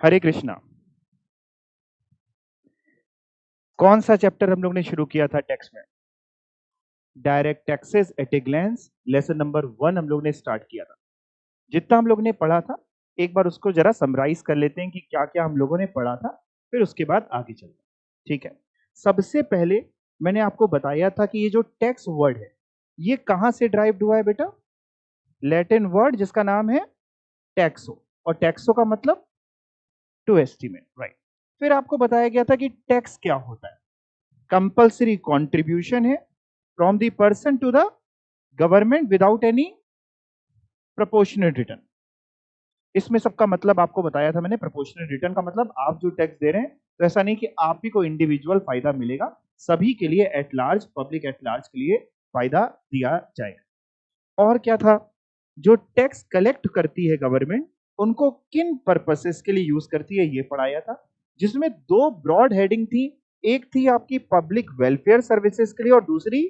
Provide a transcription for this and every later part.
हरे कृष्णा। कौन सा चैप्टर हम लोग ने शुरू किया था टैक्स में? Direct taxes at a glance, lesson number 1 हम लोग ने स्टार्ट किया था। जितना हम लोग ने पढ़ा था एक बार उसको जरा समराइज कर लेते हैं कि क्या क्या हम लोगों ने पढ़ा था, फिर उसके बाद आगे चलते हैं। ठीक है, सबसे पहले मैंने आपको बताया था कि ये जो टैक्स वर्ड है ये कहां से ड्राइव्ड हुआ है बेटा? लैटिन वर्ड जिसका नाम है टैक्सो, और टैक्सो का मतलब टू एस्टिमेट, राइट। फिर आपको बताया गया था कि टैक्स क्या होता है। कंपल्सरी कॉन्ट्रीब्यूशन है from the person to the government without any proportional return. इसमें सबका मतलब आपको बताया था मैंने। प्रोपोर्शनल रिटर्न का मतलब आप जो टैक्स दे रहे हैं तो ऐसा नहीं कि आप ही को इंडिविजुअल फायदा मिलेगा, सभी के लिए at large, public at large के लिए फायदा दिया जाएगा। और क्या था, जो टैक्स कलेक्ट करती है गवर्नमेंट उनको किन पर्पसेस के लिए यूज करती है ये पढ़ाया था, जिसमें दो ब्रॉड हेडिंग थी। एक थी आपकी पब्लिक वेलफेयर सर्विसेज के लिए और दूसरी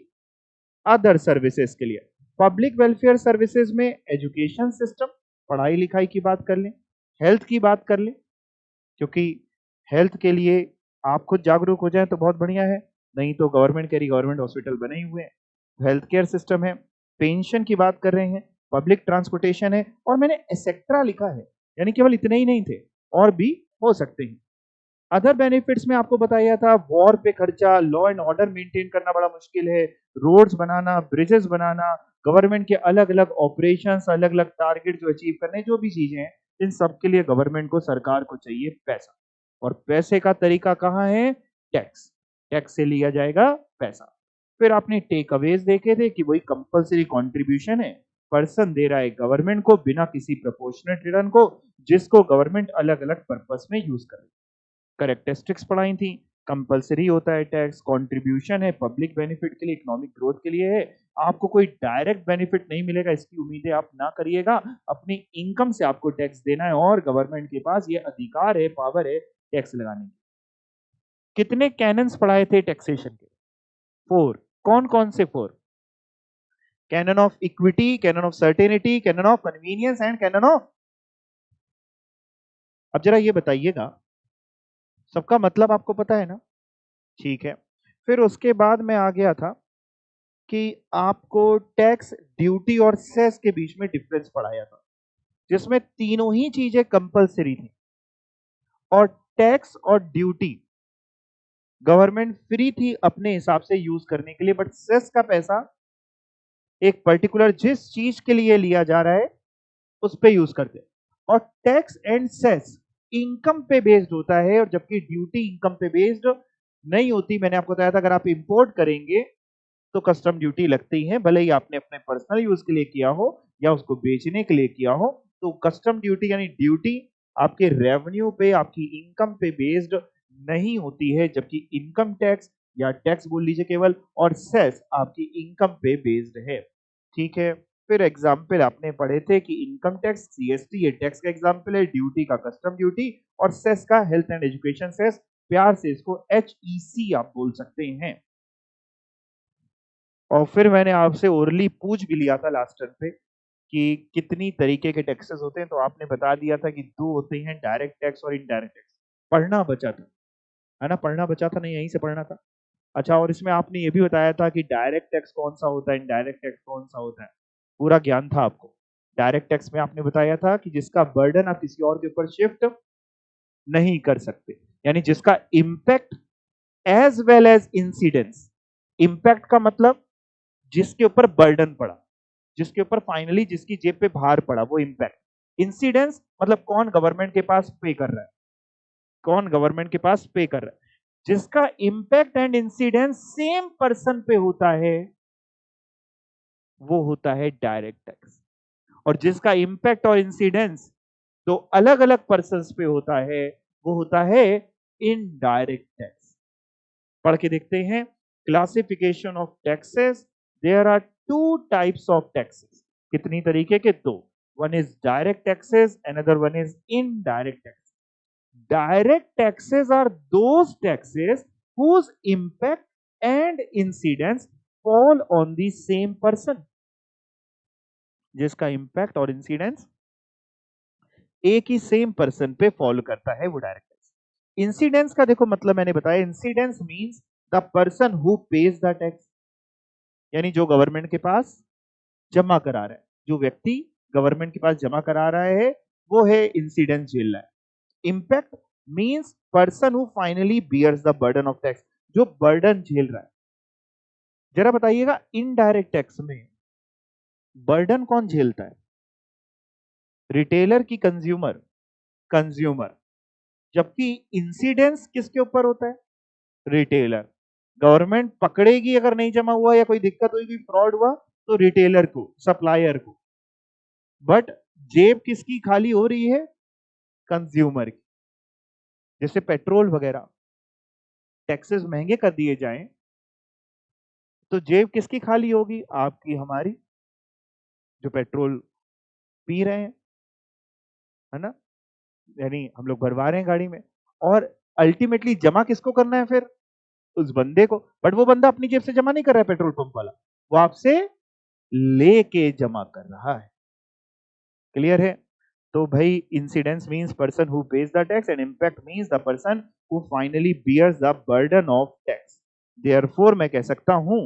अदर सर्विसेज के लिए। पब्लिक वेलफेयर सर्विसेज में एजुकेशन सिस्टम, पढ़ाई लिखाई की बात कर लें, हेल्थ की बात कर लें, क्योंकि हेल्थ के लिए आप खुद जागरूक हो जाएं तो बहुत बढ़िया है, नहीं तो गवर्नमेंट कह रही, गवर्नमेंट हॉस्पिटल बने ही हुए हैं, हेल्थ केयर सिस्टम है, पेंशन की बात कर रहे हैं, पब्लिक ट्रांसपोर्टेशन है, और मैंने एक्सेट्रा लिखा है, यानी केवल इतने ही नहीं थे, और भी हो सकते हैं। अदर बेनिफिट्स में आपको बताया था वॉर पे खर्चा, लॉ एंड ऑर्डर मेंटेन करना बड़ा मुश्किल है, रोड्स बनाना, ब्रिजेस बनाना, गवर्नमेंट के अलग अलग ऑपरेशंस, अलग अलग टारगेट जो अचीव करने, जो भी चीजें हैं, इन सब के लिए गवर्नमेंट को, सरकार को चाहिए पैसा। और पैसे का तरीका कहाँ है? टैक्स। टैक्स से लिया जाएगा पैसा। फिर आपने टेक अवेज देखे थे कि वही कंपल्सरी कॉन्ट्रीब्यूशन है, पर्सन दे रहा है गवर्नमेंट को बिना किसी प्रोपोर्शनल रिटर्न को, जिसको गवर्नमेंट अलग अलग पर्पस में यूज करे। करेक्टरिस्टिक्स पढ़ाई थी, कंपलसरी होता है टैक्स, कंट्रीब्यूशन है पब्लिक बेनिफिट के लिए, इकोनॉमिक ग्रोथ के लिए है, आपको कोई डायरेक्ट बेनिफिट नहीं मिलेगा, इसकी उम्मीदें आप ना करिएगा, अपनी इनकम से आपको टैक्स देना है और गवर्नमेंट के पास ये अधिकार है, पावर है टैक्स लगाने की। कितने कैनन्स पढ़ाए थे टैक्सेशन के? 4। कौन कौन से 4? Canon of equity, canon of certainty, canon of convenience and canon of, अब जरा ये बताइएगा, सबका मतलब आपको पता है ना? ठीक है, फिर उसके बाद में आ गया था कि आपको टैक्स, ड्यूटी और सेस के बीच में डिफरेंस पढ़ाया था, जिसमें तीनों ही चीजें कंपलसरी थी। और टैक्स और ड्यूटी गवर्नमेंट फ्री थी अपने हिसाब से यूज करने के लिए, बट सेस का पैसा एक पर्टिकुलर जिस चीज के लिए लिया जा रहा है उस पे यूज करते हैं। और टैक्स एंड सेस इनकम पे बेस्ड होता है, और जबकि ड्यूटी इनकम पे बेस्ड नहीं होती। मैंने आपको बताया था अगर आप इंपोर्ट करेंगे तो कस्टम ड्यूटी लगती है, भले ही आपने अपने पर्सनल यूज के लिए किया हो या उसको बेचने के लिए किया हो, तो कस्टम ड्यूटी यानी ड्यूटी आपके रेवेन्यू पे, आपकी इनकम पे बेस्ड नहीं होती है, जबकि इनकम टैक्स या टैक्स बोल लीजिए केवल, और सेस आपकी इनकम पे बेस्ड है। ठीक है, फिर एग्जाम्पल आपने पढ़े थे कि इनकम टैक्स सीएसटी ये टैक्स का एग्जाम्पल है, ड्यूटी का कस्टम ड्यूटी, और सेस का हेल्थ एंड एजुकेशन सेस, प्यार से इसको एचईसी आप बोल सकते हैं। और फिर मैंने आपसे ओरली पूछ भी लिया था लास्ट टर्म पे कि कितनी तरीके के टैक्सेस होते हैं, तो आपने बता दिया था कि 2 होते हैं, डायरेक्ट टैक्स और इनडायरेक्ट टैक्स। पढ़ना बचा था, है ना? पढ़ना बचा था, नहीं यहीं से पढ़ना था। अच्छा, और इसमें आपने ये भी बताया था कि डायरेक्ट टैक्स कौन सा होता है, इनडायरेक्ट टैक्स कौन सा होता है, पूरा ज्ञान था आपको। डायरेक्ट टैक्स में आपने बताया था कि जिसका बर्डन आप किसी और के ऊपर शिफ्ट नहीं कर सकते, यानी जिसका impact as well as incidence. Impact का मतलब जिसके ऊपर बर्डन पड़ा, जिसके ऊपर फाइनली जिसकी जेब पे भार पड़ा, वो इम्पैक्ट। इंसिडेंस मतलब कौन गवर्नमेंट के पास पे कर रहा है, कौन गवर्नमेंट के पास पे कर रहा है। जिसका impact and incidence same person पे होता है वो होता है डायरेक्ट टैक्स, और जिसका इम्पैक्ट और इंसिडेंस तो अलग अलग पर्सन पे होता है वो होता है इनडायरेक्ट टैक्स। पढ़ के देखते हैं, classification of taxes, there are 2 types of taxes. कितनी तरीके के? 2। One is direct taxes, another one is indirect tax. Direct taxes are those taxes whose impact and incidence fall on the same person, जिसका impact और incidence एक ही same person पे follow करता है वो डायरेक्ट टैक्स। इंसिडेंस का देखो मतलब मैंने बताया, incidence means the person who pays the tax, यानी जो गवर्नमेंट के पास जमा करा रहा है, जो व्यक्ति गवर्नमेंट के पास जमा करा रहा है वो है इंसिडेंस झेल रहा है। Impact means person who finally bears the burden of tax, जो बर्डन झेल रहा है। जरा बताइएगा इनडायरेक्ट टैक्स में बर्डन कौन झेलता है, रिटेलर की कंज्यूमर? कंज्यूमर। जबकि इंसिडेंस किसके ऊपर होता है, रिटेलर। गवर्नमेंट पकड़ेगी अगर नहीं जमा हुआ या कोई दिक्कत हुई, कोई फ्रॉड हुआ तो रिटेलर को, सप्लायर को। बट जेब किसकी खाली हो रही है, कंज्यूमर की। जैसे पेट्रोल वगैरह टैक्सेस महंगे कर दिए जाएं तो जेब किसकी खाली होगी, आपकी हमारी, जो पेट्रोल पी रहे हैं, है ना, यानी हम लोग भरवा रहे हैं गाड़ी में। और अल्टीमेटली जमा किसको करना है फिर, उस बंदे को। बट वो बंदा अपनी जेब से जमा नहीं कर रहा है पेट्रोल पंप वाला, वो आपसे लेके जमा कर रहा है। क्लियर है? तो भाई incidence means person who pays the tax and impact means the person who finally bears the burden of tax. Therefore मैं कह सकता हूं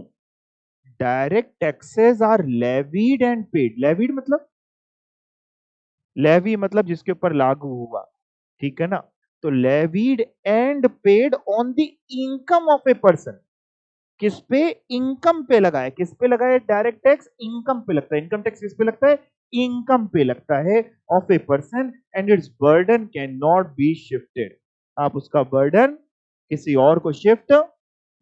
direct taxes are levied and paid. Levied मतलब, लेवी मतलब जिसके ऊपर लागू हुआ, ठीक है ना। तो levied and paid on the income of a person. किस पे, इनकम पे लगा है। किस पे लगा है डायरेक्ट टैक्स, इनकम पे लगता है। इनकम टैक्स किस पे लगता है, इनकम पे लगता है of a person and it's burden can not be shifted. आप उसका बर्डन किसी और को शिफ्ट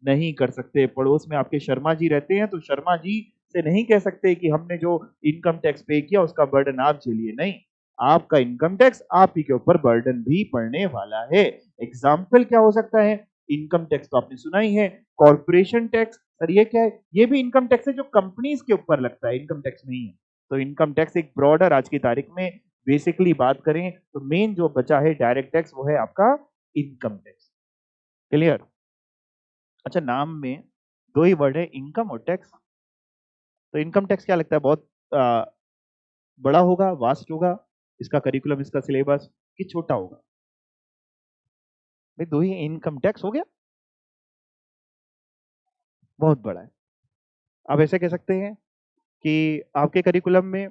नहीं कर सकते। पड़ोस में आपके शर्मा जी रहते हैं तो शर्मा जी से नहीं कह सकते कि हमने जो इनकम टैक्स पे किया उसका बर्डन आप झेलिए, नहीं। आपका इनकम टैक्स आप ही के ऊपर बर्डन भी पड़ने वाला है। एग्जाम्पल क्या हो सकता है, इनकम टैक्स तो आपने सुना ही है, कॉर्पोरेशन टैक्स। सर ये क्या है, ये भी इनकम टैक्स है जो कंपनीज के ऊपर लगता है, इनकम टैक्स नहीं है। तो इनकम टैक्स एक ब्रॉडर, आज की तारीख में बेसिकली बात करें तो मेन जो बचा है डायरेक्ट टैक्स वो है आपका इनकम टैक्स। क्लियर? अच्छा, नाम में दो ही वर्ड है, इनकम और टैक्स। तो इनकम टैक्स क्या लगता है, बहुत बड़ा होगा, वास्ट होगा इसका करिकुलम, इसका सिलेबस, कि छोटा होगा? भाई दो ही, इनकम टैक्स हो गया बहुत बड़ा है। आप ऐसे कह सकते हैं कि आपके करिकुलम में,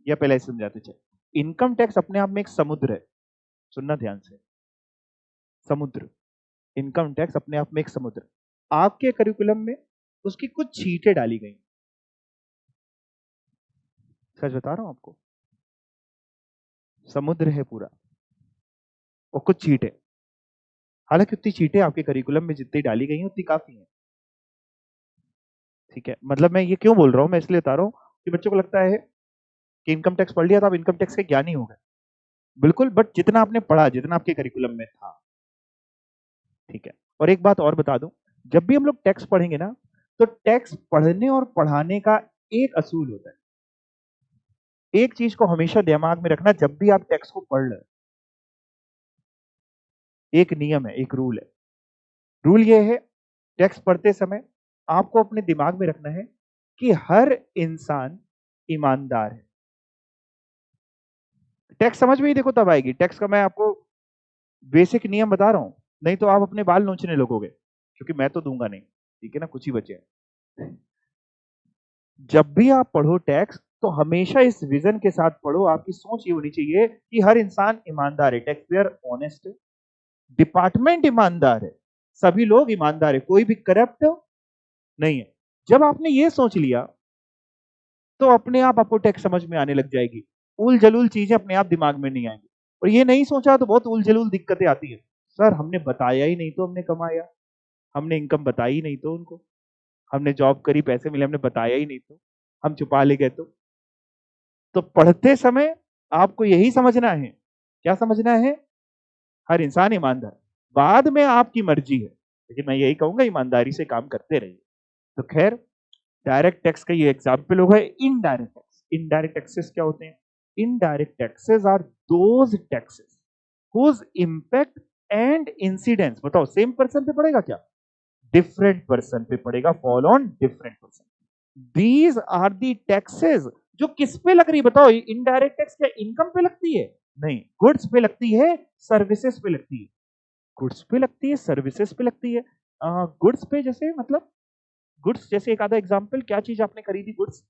या पहले ऐसे समझाते चले, इनकम टैक्स अपने आप में एक समुद्र है। सुनना ध्यान से, समुद्र। इनकम टैक्स अपने आप में एक समुद्र। आपके करिकुलम में उसकी कुछ छींटे डाली गई। सच बता रहा हूं आपको, समुद्र है पूरा और कुछ छींटे। हालांकि उतनी छींटे आपके करिकुलम में जितनी डाली गई हैं उतनी काफी हैं। ठीक है, मतलब मैं ये क्यों बोल रहा हूं, मैं इसलिए बता रहा हूं कि बच्चों को लगता है कि इनकम टैक्स पढ़ लिया तो आप इनकम टैक्स के ज्ञानी हो गए। बिल्कुल, बट जितना आपने पढ़ा, जितना आपके करिकुलम में था, ठीक है। और एक बात और बता दूं, जब भी हम लोग टैक्स पढ़ेंगे ना, तो टैक्स पढ़ने और पढ़ाने का एक असूल होता है। एक चीज को हमेशा दिमाग में रखना, जब भी आप टैक्स को पढ़ रहे, एक नियम है, एक रूल है। रूल ये है, टैक्स पढ़ते समय आपको अपने दिमाग में रखना है कि हर इंसान ईमानदार है। टैक्स समझ में ही देखो तब आएगी। टैक्स का मैं आपको बेसिक नियम बता रहा हूं, नहीं तो आप अपने बाल नोचने लगोगे, क्योंकि मैं तो दूंगा नहीं, ठीक है ना, कुछ ही बचे हैं। जब भी आप पढ़ो टैक्स, तो हमेशा इस विजन के साथ पढ़ो, आपकी सोच ये होनी चाहिए कि हर इंसान ईमानदार है, टैक्स पेयर ऑनेस्ट है, डिपार्टमेंट ईमानदार है, सभी लोग ईमानदार है, कोई भी करप्ट नहीं है। जब आपने ये सोच लिया तो अपने आप आपको टैक्स समझ में आने लग जाएगी। उल जलूल चीजें अपने आप दिमाग में नहीं आएंगी। और ये नहीं सोचा तो बहुत उल जलूल दिक्कतें आती है। सर हमने बताया ही नहीं तो हमने कमाया, हमने इनकम बताई ही नहीं तो उनको, हमने जॉब करी पैसे मिले हमने बताया ही नहीं तो, हम छुपा ले गए तो पढ़ते समय आपको यही समझना है। क्या समझना है, हर इंसान ईमानदार। बाद में आपकी मर्जी है, लेकिन मैं यही कहूंगा ईमानदारी से काम करते रहिए। तो खैर, डायरेक्ट टैक्स का ये एग्जाम्पल होगा। इनडायरेक्ट टैक्स, इनडायरेक्ट टैक्सेस क्या होते हैं, indirect taxes are those taxes whose impact and incidence, बताओ सेम पर्सन पे पड़ेगा क्या, डिफरेंट पर्सन पे पड़ेगा, fall on different person. These are the taxes जो किस पे लग रही है, बताओ इनडायरेक्ट टैक्स क्या इनकम पे लगती है, नहीं, गुड्स पे लगती है, सर्विसेज पे लगती है। गुड्स पे लगती है, सर्विसेज पे लगती है। गुड्स पे जैसे मतलब गुड्स जैसे एक आधा एग्जांपल, क्या चीज आपने खरीदी गुड्स?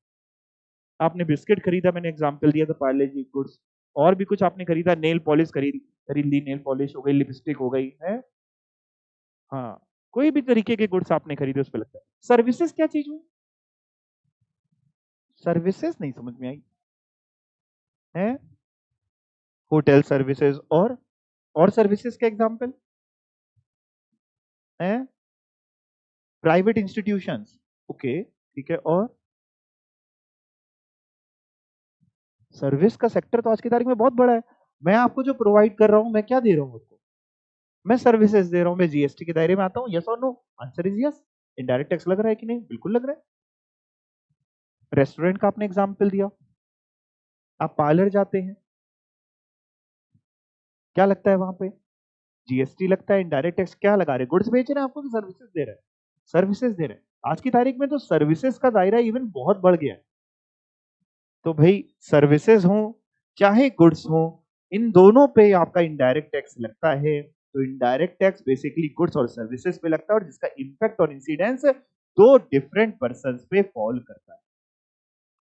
आपने बिस्किट खरीदा, मैंने एग्जांपल दिया था पार्ले जी गुड्स। और भी कुछ आपने खरीदा, नेल पॉलिश खरीद ली, नेल पॉलिश हो गई, लिपस्टिक हो गई है। हाँ, कोई भी तरीके के गुड्स आपने खरीदे उस पे लगता है। सर्विसेज क्या चीज हुई? सर्विसेज नहीं समझ में आई है। होटल सर्विसेज और सर्विसेज के एग्जांपल है प्राइवेट इंस्टीट्यूशंस। ओके ठीक है। और सर्विस का सेक्टर तो आज की तारीख में बहुत बड़ा है। मैं आपको जो प्रोवाइड कर रहा हूं, मैं क्या दे रहा हूं उसको? मैं सर्विसेज दे रहा हूं। मैं जीएसटी के दायरे में आता हूं, यस और no? Answer is yes. Indirect tax लग रहा है कि नहीं? बिल्कुल लग रहा है। रेस्टोरेंट का आपने एग्जांपल दिया, आप पार्लर जाते हैं, क्या लगता है वहां पे? जीएसटी लगता है। इनडायरेक्ट टैक्स क्या लगा रहे? गुड्स बेच रहे हैं आपको कि सर्विसेज दे रहे हैं? सर्विसेज दे रहे हैं। आज की तारीख में तो सर्विसेज का दायरा इवन बहुत बढ़ गया है। तो भाई सर्विसेज हो चाहे गुड्स हो, इन दोनों पे आपका इनडायरेक्ट टैक्स लगता है। तो इनडायरेक्ट टैक्स बेसिकली गुड्स और सर्विसेज पे लगता है, और जिसका इंपैक्ट और इंसिडेंस दो डिफरेंट पर्सन पे फॉल करता है।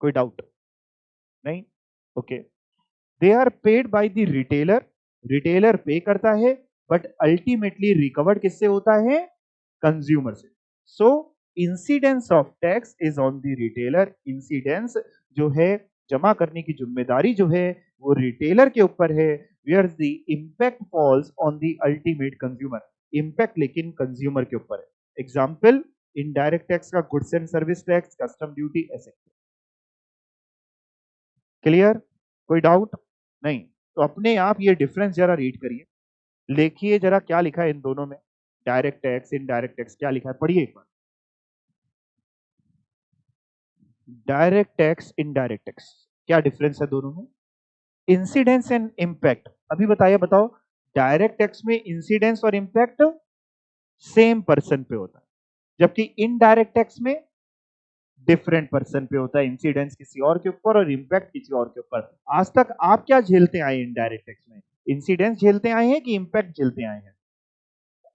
कोई डाउट नहीं? Okay. They are paid by the retailer. Retailer pay करता है, बट अल्टीमेटली रिकवर्ड किससे होता है? कंज्यूमर से। So incidence of tax is on the retailer. Incidence जो है, जमा करने की जिम्मेदारी जो है, वो रिटेलर के ऊपर है। Where the impact falls on the ultimate consumer. Impact लेकिन कंज्यूमर के ऊपर है। एग्जाम्पल, इनडायरेक्ट टैक्स का goods and service tax, custom duty, ऐसे। क्लियर? कोई डाउट नहीं? तो अपने आप ये डिफरेंस जरा रीड करिए, लिखिए जरा क्या लिखा है इन दोनों में। डायरेक्ट टैक्स, इनडायरेक्ट टैक्स, क्या लिखा है पढ़िए एक बार। डायरेक्ट टैक्स, इनडायरेक्ट टैक्स, क्या डिफरेंस है दोनों में? Incidence and impact. अभी बताइए, बताओ। डायरेक्ट टैक्स में इंसिडेंस और इंपैक्ट सेम पर्सन पे होता है, जबकि इनडायरेक्ट टैक्स में डिफरेंट पर्सन पे होता है। इंसिडेंस किसी और के ऊपर और इंपैक्ट किसी और के ऊपर। आज तक आप क्या झेलते आए इनडायरेक्ट टैक्स में? इंसिडेंस झेलते आए हैं कि इंपैक्ट झेलते आए हैं?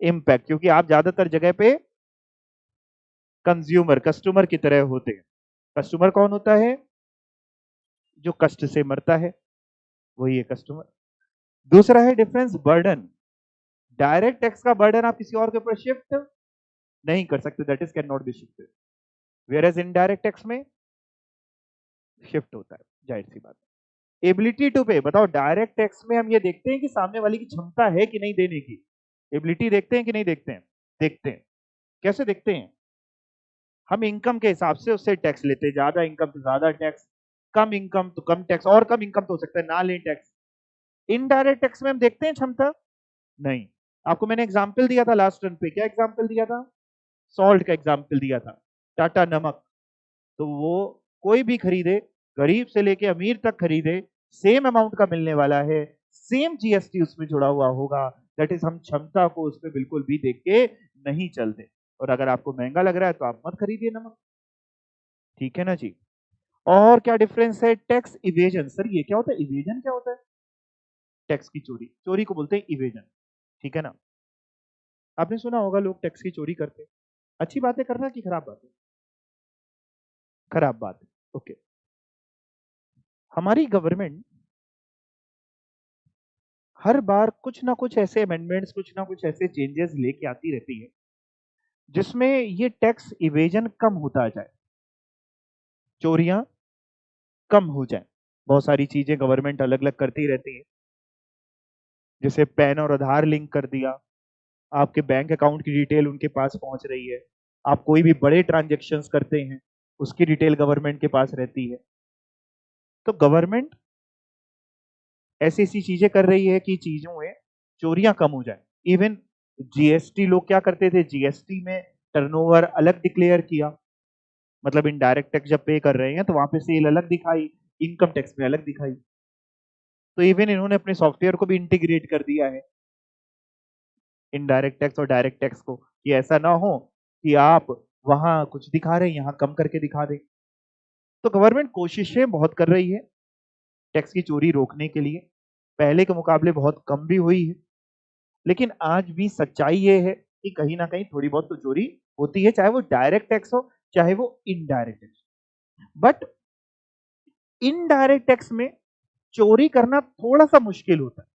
इंपैक्ट, क्योंकि आप ज्यादातर जगह पे कंज्यूमर, कस्टमर की तरह होते हैं। कस्टमर कौन होता है? जो कष्ट से मरता है, वही है कस्टमर। दूसरा है डिफरेंस, बर्डन। डायरेक्ट टैक्स का बर्डन आप किसी और के ऊपर शिफ्ट नहीं कर सकते, that is can not be shifted. Whereas indirect tax में शिफ्ट होता है, जाहिर सी बात है। एबिलिटी टू पे, बताओ। डायरेक्ट टैक्स में हम ये देखते हैं कि सामने वाले की क्षमता है कि नहीं देने की। एबिलिटी देखते हैं कि नहीं देखते हैं? देखते हैं। कैसे देखते हैं? हम इनकम के हिसाब से उससे टैक्स लेते हैं। ज्यादा इनकम तो ज्यादा टैक्स, कम इनकम तो कम टैक्स, और कम इनकम तो हो सकता है ना लें टैक्स। इनडायरेक्ट टैक्स में हम देखते हैं क्षमता? नहीं। आपको मैंने एग्जाम्पल दिया था लास्ट रन पे, क्या एग्जाम्पल दिया था? सॉल्ट का एग्जाम्पल दिया था, टाटा नमक। तो वो कोई भी खरीदे, गरीब से लेके अमीर तक खरीदे, सेम अमाउंट का मिलने वाला है, सेम जीएसटी उसमें जुड़ा हुआ होगा। दैट इज, हम क्षमता को उस पर बिल्कुल भी देख के नहीं चलते। और अगर आपको महंगा लग रहा है तो आप मत खरीदिए नमक, ठीक है ना जी? और क्या डिफरेंस है? Tax evasion. सर ये क्या होता है? इवेजन क्या होता है? टैक्स की चोरी, चोरी को बोलते हैं इवेजन, ठीक है ना? आपने सुना होगा लोग टैक्स की चोरी करते हैं। अच्छी बात है करना कि खराब बात है? खराब बात है। ओके। हमारी गवर्नमेंट हर बार कुछ ना कुछ ऐसे अमेंडमेंट्स, कुछ ना कुछ ऐसे चेंजेस लेके आती रहती है जिसमें ये टैक्स इवेजन कम होता जाए, चोरियां कम हो जाए। बहुत सारी चीजें गवर्नमेंट अलग अलग करती रहती है, जैसे पैन और आधार लिंक कर दिया, आपके बैंक अकाउंट की डिटेल उनके पास पहुंच रही है। आप कोई भी बड़े ट्रांजेक्शन्स करते हैं, उसकी डिटेल गवर्नमेंट के पास रहती है। तो गवर्नमेंट ऐसी ऐसी चीजें कर रही है कि चीजों में चोरियां कम हो जाए। इवन जीएसटी, लोग क्या करते थे, जीएसटी में टर्नओवर अलग डिक्लेयर किया, मतलब इनडायरेक्ट टैक्स जब पे कर रहे हैं तो वहां पे सेल अलग दिखाई, इनकम टैक्स में अलग दिखाई। तो इवन इन्होंने अपने सॉफ्टवेयर को भी इंटीग्रेट कर दिया है, इनडायरेक्ट टैक्स और डायरेक्ट टैक्स को, कि ऐसा ना हो कि आप वहां कुछ दिखा रहे हैं यहाँ कम करके दिखा दें। तो गवर्नमेंट कोशिशें बहुत कर रही है टैक्स की चोरी रोकने के लिए। पहले के मुकाबले बहुत कम भी हुई है, लेकिन आज भी सच्चाई ये है कि कहीं ना कहीं थोड़ी बहुत तो चोरी होती है, चाहे वो डायरेक्ट टैक्स हो चाहे वो indirect tax. But indirect tax में चोरी करना थोड़ा सा मुश्किल होता है,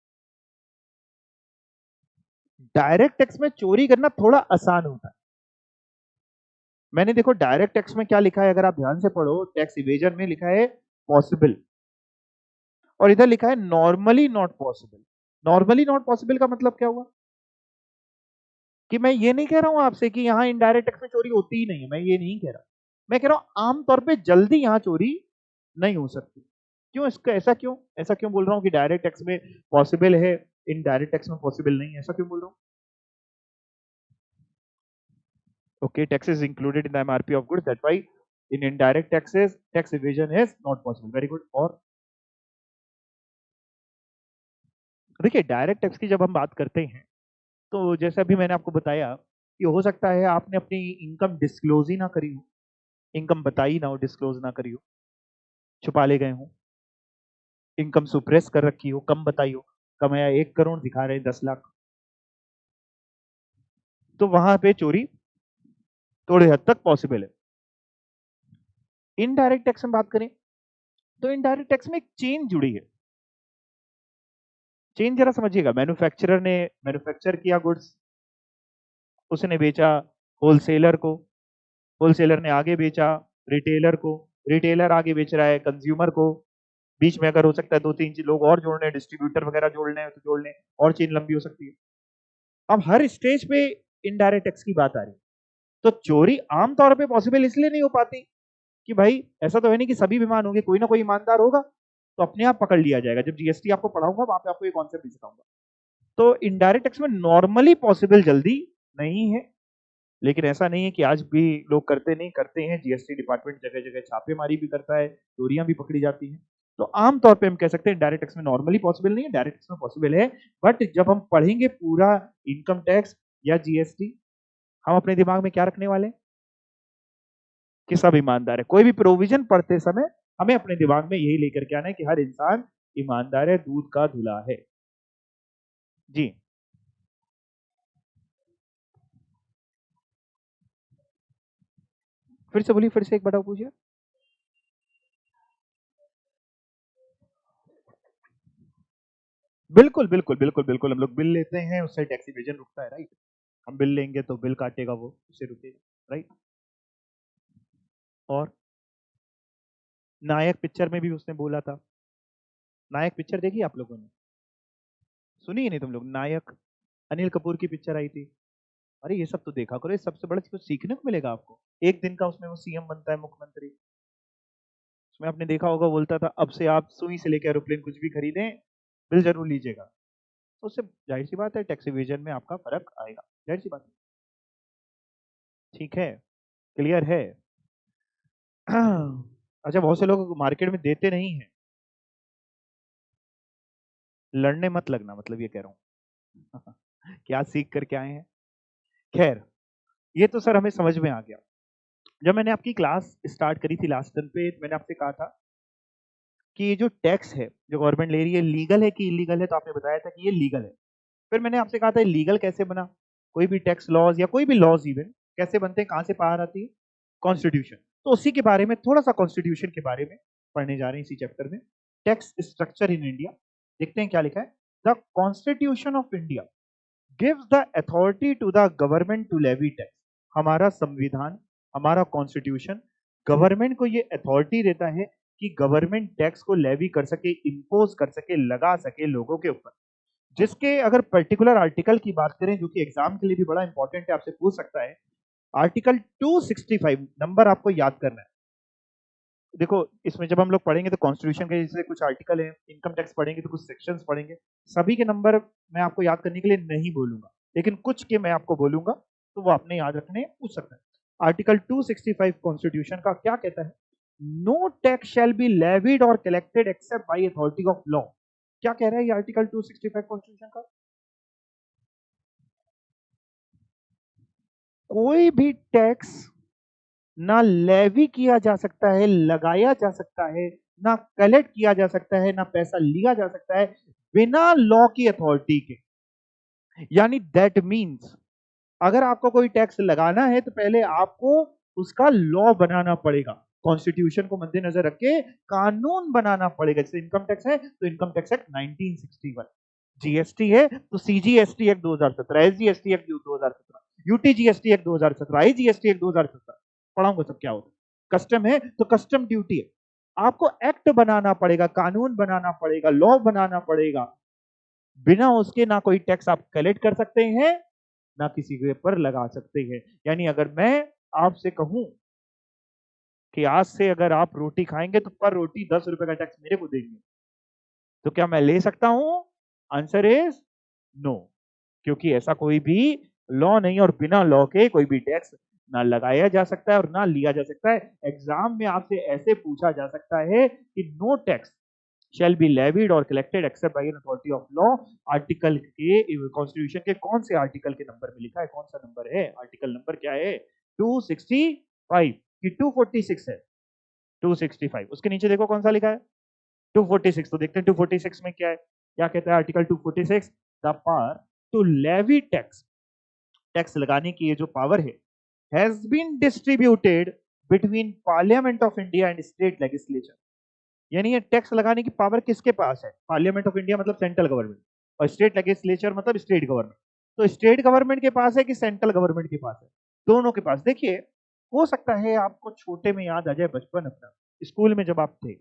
डायरेक्ट टैक्स में चोरी करना थोड़ा आसान होता है। मैंने देखो डायरेक्ट टैक्स में क्या लिखा है, अगर आप ध्यान से पढ़ो, टैक्स इवेजन में लिखा है पॉसिबल, और इधर लिखा है normally not possible. Normally not possible का मतलब क्या हुआ कि मैं ये नहीं कह रहा हूं आपसे कि यहां इनडायरेक्ट टैक्स में चोरी होती ही नहीं है, मैं ये नहीं कह रहा। मैं कह रहा हूं आमतौर पे जल्दी यहां चोरी नहीं हो सकती। क्यों, इसका ऐसा क्यों बोल रहा हूं कि डायरेक्ट टैक्स में पॉसिबल है, इनडायरेक्ट टैक्स में पॉसिबल नहीं है, ऐसा क्यों बोल रहा हूं? Okay, tax is included in the MRP of goods. That's why in indirect taxes, tax evasion is not possible. Very good. और देखिए डायरेक्ट टैक्स की जब हम बात करते हैं, तो जैसे अभी मैंने आपको बताया कि हो सकता है आपने अपनी इनकम डिस्क्लोज ही ना करी हो, इनकम बताई ना हो, डिस्क्लोज ना करी हो, छुपा ले गए हो, इनकम सुप्रेस कर रखी हो, कम बताई हो, कमाया 1 करोड़ दिखा रहे 10 लाख, तो वहां पे चोरी थोड़ी हद तक पॉसिबल है। इनडायरेक्ट टैक्स में बात करें तो इनडायरेक्ट टैक्स में एक चेन जुड़ी है। चेन जरा समझिएगा, मैन्युफैक्चरर ने मैन्युफैक्चर किया गुड्स, उसने बेचा होलसेलर को, होलसेलर ने आगे बेचा रिटेलर को, रिटेलर आगे बेच रहा है कंज्यूमर को, बीच में अगर हो सकता है 2-3 लोग और जोड़ने, डिस्ट्रीब्यूटर वगैरह जोड़ने हैं तो जोड़ने, और चेन लंबी हो सकती है। अब हर स्टेज पे इनडायरेक्ट टैक्स की बात आ रही है, तो चोरी आमतौर पे पॉसिबल इसलिए नहीं हो पाती कि भाई ऐसा तो है नहीं कि सभी विमान होंगे, कोई ना कोई ईमानदार होगा तो अपने आप पकड़ लिया जाएगा। जब जीएसटी आपको पढ़ाऊंगा वहां पे आपको ये कॉन्सेप्ट भी सिखाऊंगा। तो इनडायरेक्ट टैक्स में नॉर्मली पॉसिबल जल्दी नहीं है, लेकिन ऐसा नहीं है कि आज भी लोग करते नहीं, करते हैं। जीएसटी डिपार्टमेंट जगह जगह छापेमारी भी करता है, चोरियां भी पकड़ी जाती हैं। तो आमतौर पे हम कह सकते हैं डायरेक्ट टैक्स में नॉर्मली पॉसिबल नहीं है, डायरेक्ट टैक्स में पॉसिबल है। बट जब हम पढ़ेंगे पूरा इनकम टैक्स या जीएसटी, हम अपने दिमाग में क्या रखने वाले हैं कि सब ईमानदार है। कोई भी प्रोविजन पढ़ते समय हमें अपने दिमाग में यही लेकर के आना है कि हर इंसान ईमानदार है, दूध का धुला है। जी फिर से बोलिए, फिर से एक बार पूछिए। बिल्कुल बिल्कुल बिल्कुल बिल्कुल, हम लोग बिल लेते हैं, उससे टैक्स इवेजन रुकता है, राइट। हम बिल लेंगे तो बिल काटेगा वो, उससे रुकेगा, राइट। और नायक पिक्चर में भी उसने बोला था, नायक पिक्चर देखी आप लोगों ने? सुनी ही नहीं तुम लोग? नायक, अनिल कपूर की पिक्चर आई थी। अरे ये सब तो देखा करो, ये सबसे बड़ा कुछ सीखने को मिलेगा आपको। एक दिन का उसमें वो सीएम बनता है, मुख्यमंत्री। उसमें आपने देखा होगा, बोलता था अब से आप सुई से लेकर एरोप्लेन कुछ भी खरीदें बिल जरूर लीजिएगा। तो उससे जाहिर सी बात है टैक्स इवेजन में आपका फर्क आएगा, जाहिर सी बात है। ठीक है, क्लियर है? अच्छा, बहुत से लोग मार्केट में देते नहीं है, लड़ने मत लगना, मतलब ये कह रहा हूँ। क्या सीख करके आए हैं? खैर, ये तो सर हमें समझ में आ गया। जब मैंने आपकी क्लास स्टार्ट करी थी लास्ट टर्म पे, मैंने आपसे कहा था कि ये जो टैक्स है जो गवर्नमेंट ले रही है, लीगल है कि इलीगल है, तो आपने बताया था कि ये लीगल है। फिर मैंने आपसे कहा था लीगल कैसे बना, कोई भी टैक्स लॉज या कोई भी लॉज इवन कैसे बनते हैं, कहां से पावर आती है? कॉन्स्टिट्यूशन। तो उसी के बारे में थोड़ा सा, कॉन्स्टिट्यूशन के बारे में पढ़ने जा रहे हैं इसी चैप्टर में। टैक्स स्ट्रक्चर इन इंडिया, देखते हैं क्या लिखा है। The constitution of India gives the authority to the government to levy tax. हमारा संविधान, हमारा कॉन्स्टिट्यूशन गवर्नमेंट को ये अथॉरिटी देता है कि गवर्नमेंट टैक्स को लेवी कर सके, इंपोज कर सके, लगा सके लोगों के ऊपर। जिसके अगर पर्टिकुलर आर्टिकल की बात करें, जो कि एग्जाम के लिए भी बड़ा इंपॉर्टेंट है, आपसे पूछ सकता है, आर्टिकल 265 नंबर आपको याद करना है। देखो इसमें जब हम लोग पढ़ेंगे तो कॉन्स्टिट्यूशन के जैसे कुछ आर्टिकल है, इनकम टैक्स पढ़ेंगे तो कुछ सेक्शंस पढ़ेंगे, सभी के नंबर मैं आपको याद करने के लिए नहीं बोलूंगा, लेकिन कुछ के मैं आपको बोलूंगा, तो वो आपने याद रखने, पूछ सकता है। आर्टिकल 265 कॉन्स्टिट्यूशन का क्या कहता है? No tax shall be levied or collected except by authority of law. क्या कह रहा है ये आर्टिकल 265 कॉन्स्टिट्यूशन का? कोई भी टैक्स ना लेवी किया जा सकता है, लगाया जा सकता है, ना कलेक्ट किया जा सकता है, ना पैसा लिया जा सकता है बिना लॉ की अथॉरिटी के। यानी दैट मीन्स अगर आपको कोई टैक्स लगाना है तो पहले आपको उसका लॉ बनाना पड़ेगा, कॉन्स्टिट्यूशन को मद्देनजर रख के कानून बनाना पड़ेगा। जैसे इनकम टैक्स है तो इनकम टैक्स एक्ट 1961, जीएसटी है तो CGST act 2017, SGST act 2017, UTGST act 2017, IGST act 2017। पढ़ाऊंगा सब क्या होता है। कस्टम है तो कस्टम ड्यूटी है। आपको एक्ट बनाना पड़ेगा, कानून बनाना पड़ेगा, लॉ बनाना पड़ेगा। बिना उसके ना कोई टैक्स आप कलेक्ट कर सकते हैं ना किसी के पर लगा सकते हैं। यानी अगर मैं आपसे कहूं कि आज से अगर आप रोटी खाएंगे तो पर रोटी 10 रुपए का टैक्स मेरे को देंगे, तो क्या मैं ले सकता हूं? आंसर इज नो, क्योंकि ऐसा कोई भी लॉ नहीं और बिना लॉ के कोई भी टैक्स ना लगाया जा सकता है और ना लिया जा सकता है। एग्जाम में आपसे ऐसे पूछा जा सकता है कि no tax shall be levied or collected except by an authority of law। Article के कॉन्स्टिट्यूशन के कौन से आर्टिकल के नंबर में लिखा है, कौन सा नंबर है, आर्टिकल नंबर क्या है? 265 कि 246 है? 265। उसके नीचे देखो कौन सा लिखा है, 246। तो देखते हैं 246 में क्या है, क्या कहता है article 246? The power to levy tax, tax लगाने की ये जो पावर है, has been distributed between parliament of India and state legislature. यानी ये टैक्स लगाने की पावर किसके पास है? पार्लियामेंट ऑफ इंडिया मतलब सेंट्रल गवर्नमेंट, और स्टेट लेजिस्लेचर मतलब स्टेट गवर्नमेंट। तो स्टेट गवर्नमेंट के पास है कि सेंट्रल गवर्नमेंट के पास है? दोनों के पास। देखिए, हो सकता है आपको छोटे में याद आ जाए बचपन अपना, स्कूल में जब आप थे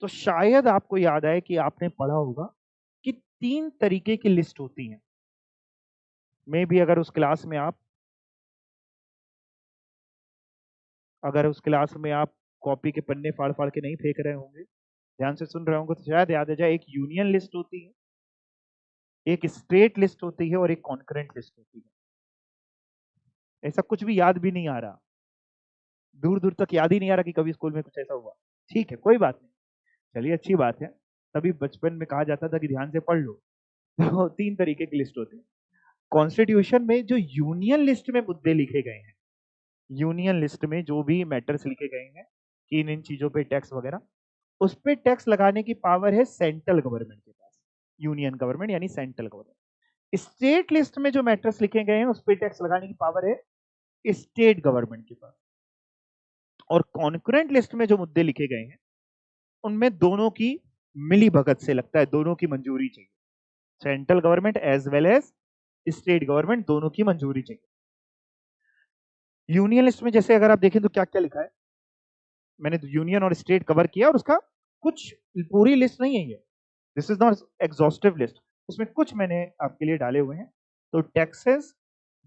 तो शायद आपको याद आए कि आपने पढ़ा होगा कि 3 तरीके की लिस्ट होती है। मे भी अगर उस क्लास में आप कॉपी के पन्ने फाड़ फाड़ के नहीं फेंक रहे होंगे, ध्यान से सुन रहे होंगे, तो शायद याद आ जाए। एक यूनियन लिस्ट होती है, एक स्टेट लिस्ट होती है और एक कॉन्करेंट लिस्ट होती है। ऐसा कुछ भी याद भी नहीं आ रहा, दूर दूर तक याद ही नहीं आ रहा कि कभी स्कूल में कुछ ऐसा हुआ। ठीक है, कोई बात नहीं, चलिए अच्छी बात है। तभी बचपन में कहा जाता था कि ध्यान से पढ़ लो। तो 3 तरीके की लिस्ट होती है। कॉन्स्टिट्यूशन में जो यूनियन लिस्ट में मुद्दे लिखे गए हैं, यूनियन लिस्ट में जो भी मैटर्स लिखे गए हैं कि इन इन चीजों पे टैक्स वगैरह, उस पे टैक्स लगाने की पावर है सेंट्रल गवर्नमेंट के पास, यूनियन गवर्नमेंट यानी सेंट्रल गवर्नमेंट। स्टेट लिस्ट में जो मैटर्स लिखे गए हैं उस पे टैक्स लगाने की पावर है स्टेट गवर्नमेंट के पास। और कॉन्करेंट लिस्ट में जो मुद्दे लिखे गए हैं उनमें दोनों की मिली भगत से लगता है, दोनों की मंजूरी चाहिए, central government as well as state government, दोनों की मंजूरी चाहिए। यूनियन लिस्ट में जैसे अगर आप देखें तो क्या क्या लिखा है, मैंने तो यूनियन और स्टेट कवर किया और उसका कुछ पूरी लिस्ट नहीं है ये, this is not exhaustive list, इसमें कुछ मैंने आपके लिए डाले हुए हैं। तो टैक्सेस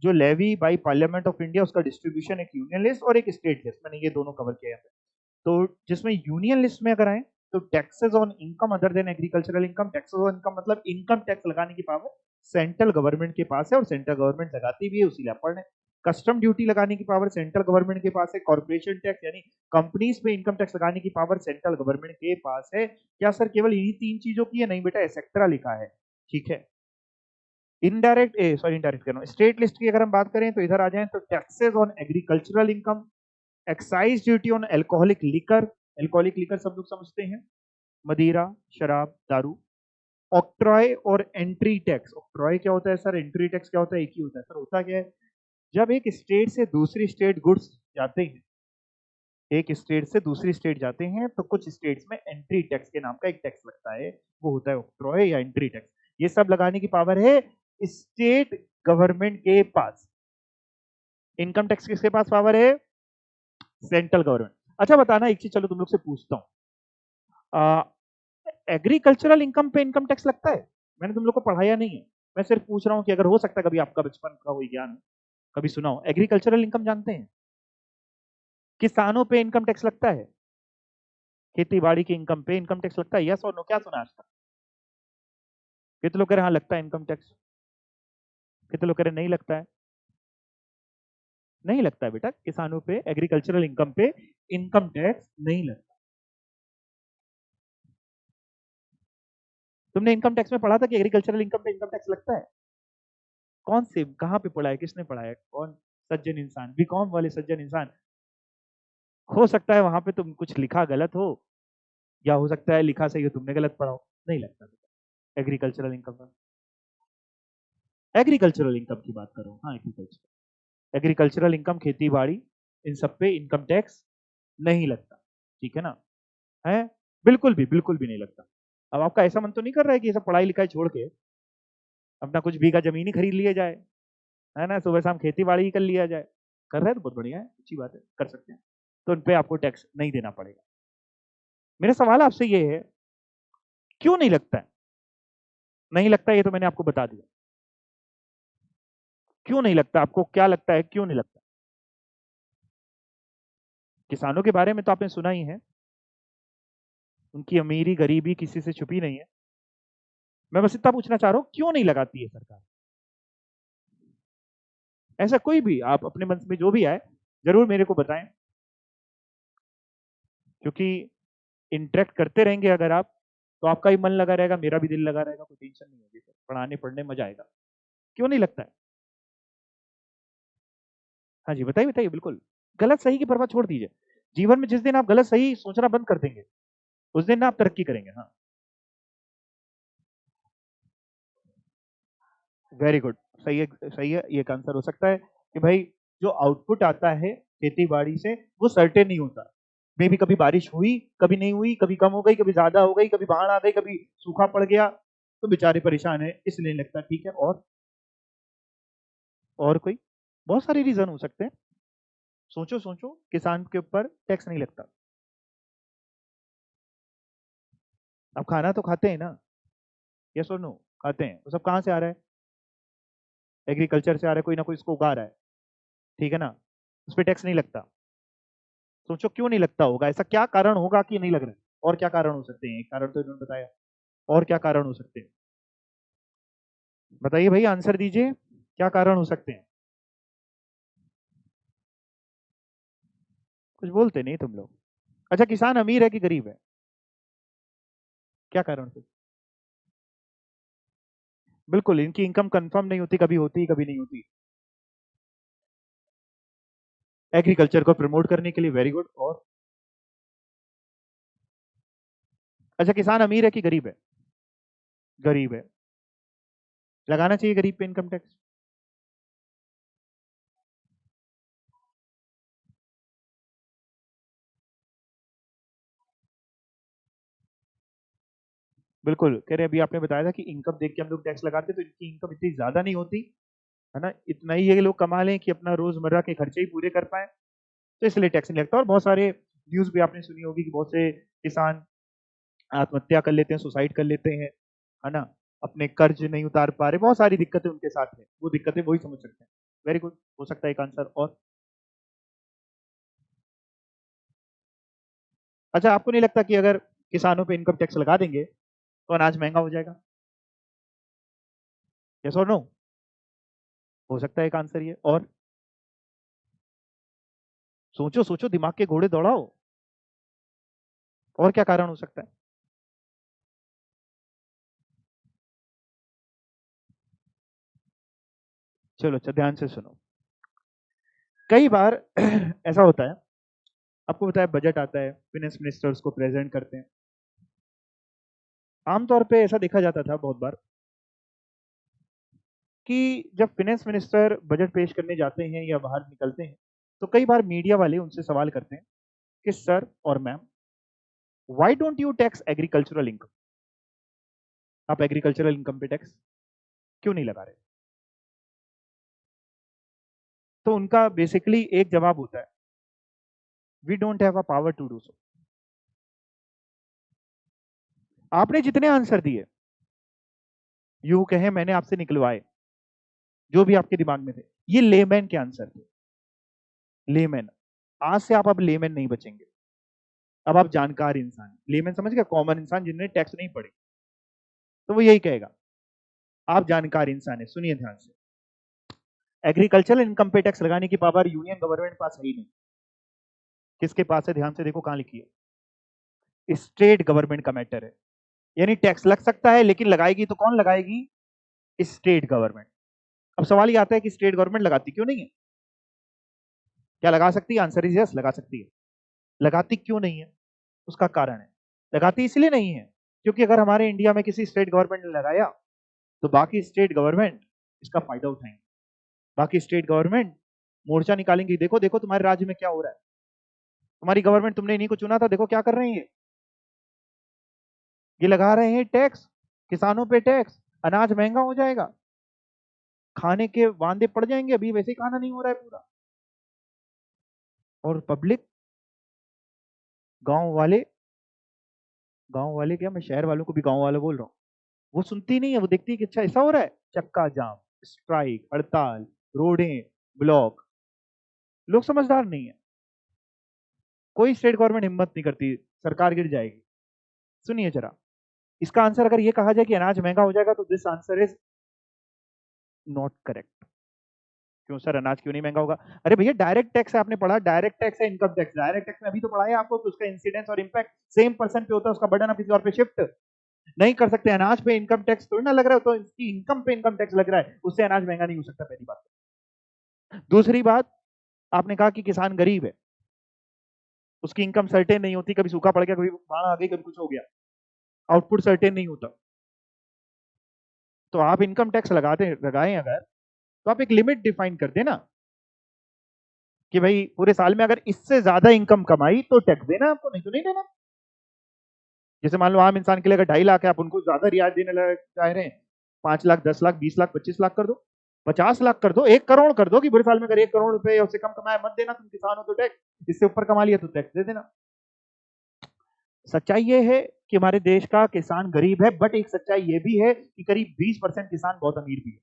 जो levy by parliament of India, उसका डिस्ट्रीब्यूशन एक यूनियन लिस्ट और एक स्टेट लिस्ट, मैंने ये दोनों कवर किया है। तो जिसमें यूनियन लिस्ट में अगर आए तो taxes on income other than agricultural income, taxes on income मतलब इनकम टैक्स लगाने की पावर सेंट्रल गवर्नमेंट के पास है और सेंट्रल गवर्नमेंट लगाती भी है, उसी आप पढ़ रहे। कस्टम ड्यूटी लगाने की पावर सेंट्रल गवर्नमेंट के पास है। कॉर्पोरेशन टैक्स यानी कंपनीज पे इनकम टैक्स लगाने की पावर सेंट्रल गवर्नमेंट के पास है। क्या सर केवल इन्हीं 3 चीजों की है? नहीं बेटा, एक्सेट्रा लिखा है, ठीक है। इनडायरेक्ट इनडायरेक्ट कह रहा हूं, स्टेट लिस्ट की अगर हम बात करें तो इधर आ जाएं तो taxes on agricultural income, excise duty on alcoholic liquor, alcoholic liquor सब लोग समझते हैं, मदिरा, शराब, दारू। ऑक्ट्रॉय और एंट्री टैक्स, ऑक्ट्रॉय क्या होता है सर, एंट्री टैक्स क्या होता है? एक ही होता है सर। होता क्या है, जब एक स्टेट से दूसरी स्टेट गुड्स जाते हैं, एक स्टेट से दूसरी स्टेट जाते हैं तो कुछ स्टेट्स में एंट्री टैक्स के नाम का एक टैक्स लगता है, वो होता है ऑक्ट्रॉय या एंट्री टैक्स। ये सब लगाने की पावर है स्टेट गवर्नमेंट के पास। इनकम टैक्स किसके पास पावर है? Central government. अच्छा बताना एक चीज, चलो तुम लोग से पूछता हूँ, एग्रीकल्चरल इनकम पे इनकम टैक्स लगता है? मैंने तुम लोग को पढ़ाया नहीं है, मैं सिर्फ पूछ रहा हूँ कि अगर हो सकता है कभी आपका बचपन का कोई ज्ञान कभी सुना हो। एग्रीकल्चरल इनकम जानते हैं? किसानों पे इनकम टैक्स लगता है, खेती बाड़ी की इनकम पे इनकम टैक्स लगता है? यस और नो? क्या सुना आज तक? कितने लोग कह रहे हाँ लगता है इनकम टैक्स, कितने लोग कह रहे नहीं लगता है? नहीं लगता है बेटा, किसानों पे एग्रीकल्चरल इनकम पे इनकम टैक्स नहीं लगता। तुमने इनकम टैक्स में पढ़ा था कि एग्रीकल्चरल इनकम पे इनकम टैक्स लगता है? कौन से, कहां पे पढ़ा है, किसने पढ़ा है, कौन सज्जन इंसान, बीकॉम वाले सज्जन इंसान? हो सकता है वहां पे तुम कुछ लिखा गलत हो, या हो सकता है लिखा सही हो, तुमने गलत पढ़ा हो, नहीं लगता। एग्रीकल्चरल इनकम, एग्रीकल्चरल इनकम की बात कर रहा हूँ। हाँ, एग्रीकल्चरल इनकम, खेती बाड़ी, इन सब पे इनकम टैक्स नहीं लगता, ठीक है ना? है, बिल्कुल भी नहीं लगता। अब आपका ऐसा मन तो नहीं कर रहा है कि ये सब पढ़ाई लिखाई छोड़ के अपना कुछ बीघा जमीन ही खरीद लिया जाए, है ना? सुबह शाम खेती बाड़ी ही कर लिया जाए। कर रहे हैं तो बहुत बढ़िया है, अच्छी बात है, कर सकते हैं। तो उन पे आपको टैक्स नहीं देना पड़ेगा। मेरा सवाल आपसे ये है, क्यों नहीं लगता है? नहीं लगता, ये तो मैंने आपको बता दिया। क्यों नहीं लगता? आपको क्या लगता है क्यों नहीं लगता? किसानों के बारे में तो आपने सुना ही है, उनकी अमीरी गरीबी किसी से छुपी नहीं है। मैं बस इतना पूछना चाह रहा हूँ, क्यों नहीं लगाती है सरकार? ऐसा कोई भी आप अपने मन में जो भी आए, जरूर मेरे को बताएं, क्योंकि इंटरेक्ट करते रहेंगे अगर आप, तो आपका भी मन लगा रहेगा, मेरा भी दिल लगा रहेगा, कोई टेंशन नहीं होगी, सर पढ़ाने पढ़ने मजा आएगा। क्यों नहीं लगता है? हाँ जी, बताइए बताइए, बिल्कुल। गलत सही की परवाह छोड़ दीजिए। जीवन में जिस दिन आप गलत सही सोचना बंद कर देंगे, उस दिन ना आप तरक्की करेंगे। हाँ, वेरी गुड, सही है, सही है। ये एक आंसर हो सकता है कि भाई जो आउटपुट आता है खेती बाड़ी से वो सर्टेन नहीं होता। मे भी कभी बारिश हुई, कभी नहीं हुई, कभी कम हो गई, कभी ज्यादा हो गई, कभी बाढ़ आ गई, कभी सूखा पड़ गया, तो बेचारे परेशान है, इसलिए नहीं लगता। ठीक है, और कोई? बहुत सारे रीजन हो सकते हैं। सोचो सोचो, किसान के ऊपर टैक्स नहीं लगता। अब खाना तो खाते हैं ना, यस और नो? खाते हैं, वो सब कहाँ से आ रहा है? एग्रीकल्चर से आ रहा है, कोई ना कोई इसको उगा रहा है, ठीक है ना? उस पर टैक्स नहीं लगता। सोचो क्यों नहीं लगता होगा, ऐसा क्या कारण होगा कि नहीं लग रहा है? और क्या कारण हो सकते हैं? एक कारण तो इन्होंने बताया, और क्या कारण हो सकते हैं? बताइए भाई, आंसर दीजिए, क्या कारण हो सकते हैं? कुछ बोलते नहीं तुम लोग। अच्छा, किसान अमीर है कि गरीब है? क्या कारण से? बिल्कुल, इनकी इनकम कंफर्म नहीं होती, कभी होती कभी नहीं होती। एग्रीकल्चर को प्रमोट करने के लिए, वेरी गुड। और अच्छा, किसान अमीर है कि गरीब है? गरीब है। लगाना चाहिए गरीब पे इनकम टैक्स? बिल्कुल, कह रहे अभी आपने बताया था कि इनकम देख के हम लोग टैक्स लगाते, तो इनकी इनकम इतनी ज्यादा नहीं होती, है ना? इतना ही ये लोग कमा लें कि अपना रोजमर्रा के खर्चे ही पूरे कर पाए, तो इसलिए टैक्स नहीं लगता। और बहुत सारे न्यूज भी आपने सुनी होगी कि बहुत से किसान आत्महत्या कर लेते हैं, सुसाइड कर लेते हैं, है ना? अपने कर्ज नहीं उतार पा रहे, बहुत सारी दिक्कतें उनके साथ है, वो दिक्कतें वही समझ सकते हैं। वेरी गुड, हो सकता है एक आंसर। और अच्छा, आपको नहीं लगता कि अगर किसानों पे इनकम टैक्स लगा देंगे तो अनाज महंगा हो जाएगा? यस और नो? हो सकता है एक आंसर ये। और सोचो सोचो, दिमाग के घोड़े दौड़ाओ, और क्या कारण हो सकता है? चलो अच्छा, ध्यान से सुनो। कई बार ऐसा होता है, आपको पता है बजट आता है, फाइनेंस मिनिस्टर उसको प्रेजेंट करते हैं। आमतौर पे ऐसा देखा जाता था बहुत बार कि जब फाइनेंस मिनिस्टर बजट पेश करने जाते हैं या बाहर निकलते हैं, तो कई बार मीडिया वाले उनसे सवाल करते हैं कि सर और ma'am, why don't you tax agricultural income? आप एग्रीकल्चरल इनकम पे टैक्स क्यों नहीं लगा रहे? तो उनका बेसिकली एक जवाब होता है, we don't have a power to do so. आपने जितने आंसर दिए, यूं कहें मैंने आपसे निकलवाए, जो भी आपके दिमाग में थे, ये लेमैन के आंसर थे। लेमैन। आज से आप अब लेमैन नहीं बचेंगे, अब आप जानकार इंसान। लेमैन समझ गया, कॉमन इंसान जिन्होंने टैक्स नहीं पढ़े, तो वो यही कहेगा। आप जानकार इंसान है, सुनिए ध्यान से। एग्रीकल्चरल इनकम पे टैक्स लगाने की पावर यूनियन गवर्नमेंट के पास है ही नहीं। किसके पास है? ध्यान से देखो कहां लिखी है, स्टेट गवर्नमेंट का मैटर है। यानी टैक्स लग सकता है, लेकिन लगाएगी तो कौन लगाएगी? State government. अब सवाल ये आता है कि स्टेट गवर्नमेंट लगाती क्यों नहीं है? क्या लगा सकती है? आंसर इज यस, लगा सकती है। लगाती क्यों नहीं है? उसका कारण है, लगाती इसलिए नहीं है क्योंकि अगर हमारे इंडिया में किसी स्टेट गवर्नमेंट ने लगाया तो बाकी स्टेट गवर्नमेंट इसका फायदा उठाएंगे, बाकी स्टेट गवर्नमेंट मोर्चा निकालेंगे, देखो देखो तुम्हारे राज्य में क्या हो रहा है, तुम्हारी गवर्नमेंट, तुमने इन्हीं को चुना था, देखो क्या कर रहे हैं, ये लगा रहे हैं टैक्स, किसानों पे टैक्स, अनाज महंगा हो जाएगा, खाने के वांदे पड़ जाएंगे, अभी वैसे ही खाना नहीं हो रहा है पूरा। और पब्लिक, गांव वाले, गांव वाले क्या, मैं शहर वालों को भी गांव वाले बोल रहा हूँ, वो सुनती नहीं है, वो देखती है कि अच्छा ऐसा हो रहा है, चक्का जाम, स्ट्राइक, हड़ताल, रोडें ब्लॉक, लोग समझदार नहीं है, कोई स्टेट गवर्नमेंट हिम्मत नहीं करती, सरकार गिर जाएगी। सुनिए जरा, इसका आंसर अगर ये कहा जाए कि अनाज महंगा हो जाएगा तो this answer is not correct. क्यों सर, अनाज क्यों नहीं महंगा होगा? अरे भैया डायरेक्ट टैक्स है, आपने पढ़ा डायरेक्ट टैक्स है, इनकम टैक्स, डायरेक्ट टैक्स में अभी तो पढ़ा है आपको कि उसका इंसिडेंस और इंपैक्ट सेम पर्सन पे होता है, उसका बर्डन आप किसी और पे शिफ्ट नहीं कर सकते। अनाज पे इनकम टैक्स थोड़ी ना लग रहा है, तो इसकी इनकम पे इनकम टैक्स लग रहा है, उससे अनाज महंगा नहीं हो सकता, पहली बात। दूसरी बात, आपने कहा कि किसान गरीब है, उसकी इनकम सर्टेन नहीं होती, कभी सूखा पड़ गया, कभी बाढ़ आ गई, कभी कुछ हो गया, आउटपुट सर्टेन नहीं होता, तो आप इनकम टैक्स लगाएं अगर, तो आप एक लिमिट डिफाइन कर देना कि भाई पूरे साल में अगर इससे ज्यादा इनकम कमाई तो टैक्स देना आपको, नहीं तो नहीं देना। जैसे मान लो आम इंसान के लिए अगर 2.5 लाख है, आप उनको ज्यादा रियायत देने चाह रहे हैं, 5 लाख, 10 लाख, 20 लाख, 25 लाख कर दो, 50 लाख कर दो, 1 करोड़ कर दो कि पूरे साल में अगर 1 करोड़ रुपए या उससे कम कमाया मत देना, तुम किसान हो तो टैक्स, इससे ऊपर कमा लिया तो टैक्स दे देना। सच्चाई ये है कि हमारे देश का किसान गरीब है, बट एक सच्चाई ये भी है कि करीब 20% किसान बहुत अमीर भी है,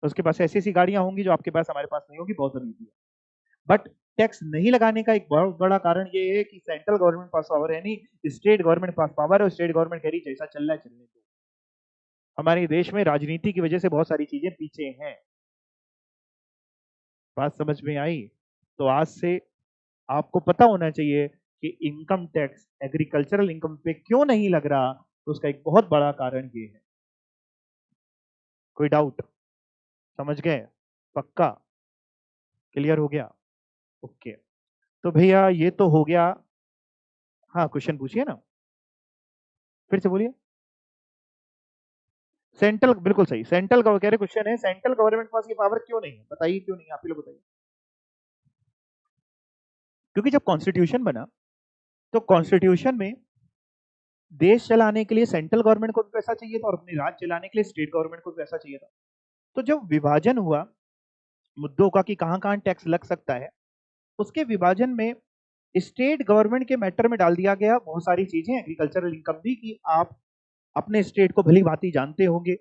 तो उसके पास ऐसी ऐसी गाड़ियां होंगी जो आपके पास, हमारे पास नहीं होगी, बहुत अमीर भी है। बट टैक्स नहीं लगाने का एक बहुत बड़ा कारण ये है कि सेंट्रल गवर्नमेंट पास पावर है नहीं, स्टेट गवर्नमेंट पास पावर है, और स्टेट गवर्नमेंट कह रही जैसा चल रहा है चलने दो। हमारे देश में राजनीति की वजह से बहुत सारी चीजें पीछे हैं, बात समझ में आई? तो आज से आपको पता होना चाहिए कि इनकम टैक्स एग्रीकल्चरल इनकम पे क्यों नहीं लग रहा, तो उसका एक बहुत बड़ा कारण ये है। कोई डाउट? समझ गए? पक्का क्लियर हो गया? ओके, तो भैया ये तो हो गया। हाँ क्वेश्चन पूछिए ना, फिर से बोलिए। सेंट्रल, बिल्कुल सही, सेंट्रल कह रहे क्वेश्चन है, सेंट्रल गवर्नमेंट के पास ये पावर क्यों नहीं है, बताइए क्यों नहीं है, आप ही लोग बताइए। क्योंकि जब कॉन्स्टिट्यूशन बना तो कॉन्स्टिट्यूशन में देश चलाने के लिए सेंट्रल गवर्नमेंट को भी पैसा चाहिए था और अपने राज्य चलाने के लिए स्टेट गवर्नमेंट को भी पैसा चाहिए था। तो जब विभाजन हुआ मुद्दों का कि कहां कहां टैक्स लग सकता है, उसके विभाजन में स्टेट गवर्नमेंट के मैटर में डाल दिया गया बहुत सारी चीजें, एग्रीकल्चरल इनकम भी, कि आप अपने स्टेट को भली भांति जानते होंगे,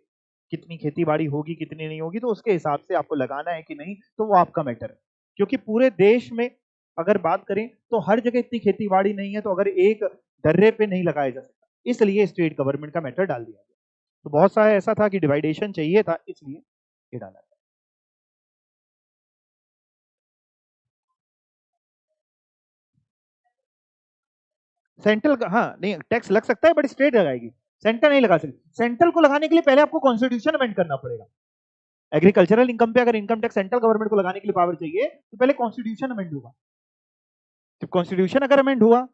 कितनी खेती बाड़ी होगी कितनी नहीं होगी, तो उसके हिसाब से आपको लगाना है कि नहीं, तो वो आपका मैटर है। क्योंकि पूरे देश में अगर बात करें तो हर जगह इतनी खेती बाड़ी नहीं है, तो अगर एक दर्रे पे नहीं लगाया जा सकता, इसलिए स्टेट गवर्नमेंट का मैटर डाल दिया गया। तो बहुत सारा ऐसा था कि डिवाइडेशन चाहिए था, इसलिए ये डाला गया। सेंट्रल का, हाँ नहीं, टैक्स लग सकता है बट स्टेट लगाएगी, सेंटर नहीं लगा सकती। सेंट्रल को लगाने के लिए पहले आपको कॉन्स्टिट्यूशन अमेंड करना पड़ेगा। एग्रीकल्चरल इनकम पे अगर इनकम टैक्स सेंट्रल गवर्नमेंट को लगाने के लिए पावर चाहिए तो पहले कॉन्स्टिट्यूशन अमेंड होगा। जब कॉन्स्टिट्यूशन अगर अमेंड हुआ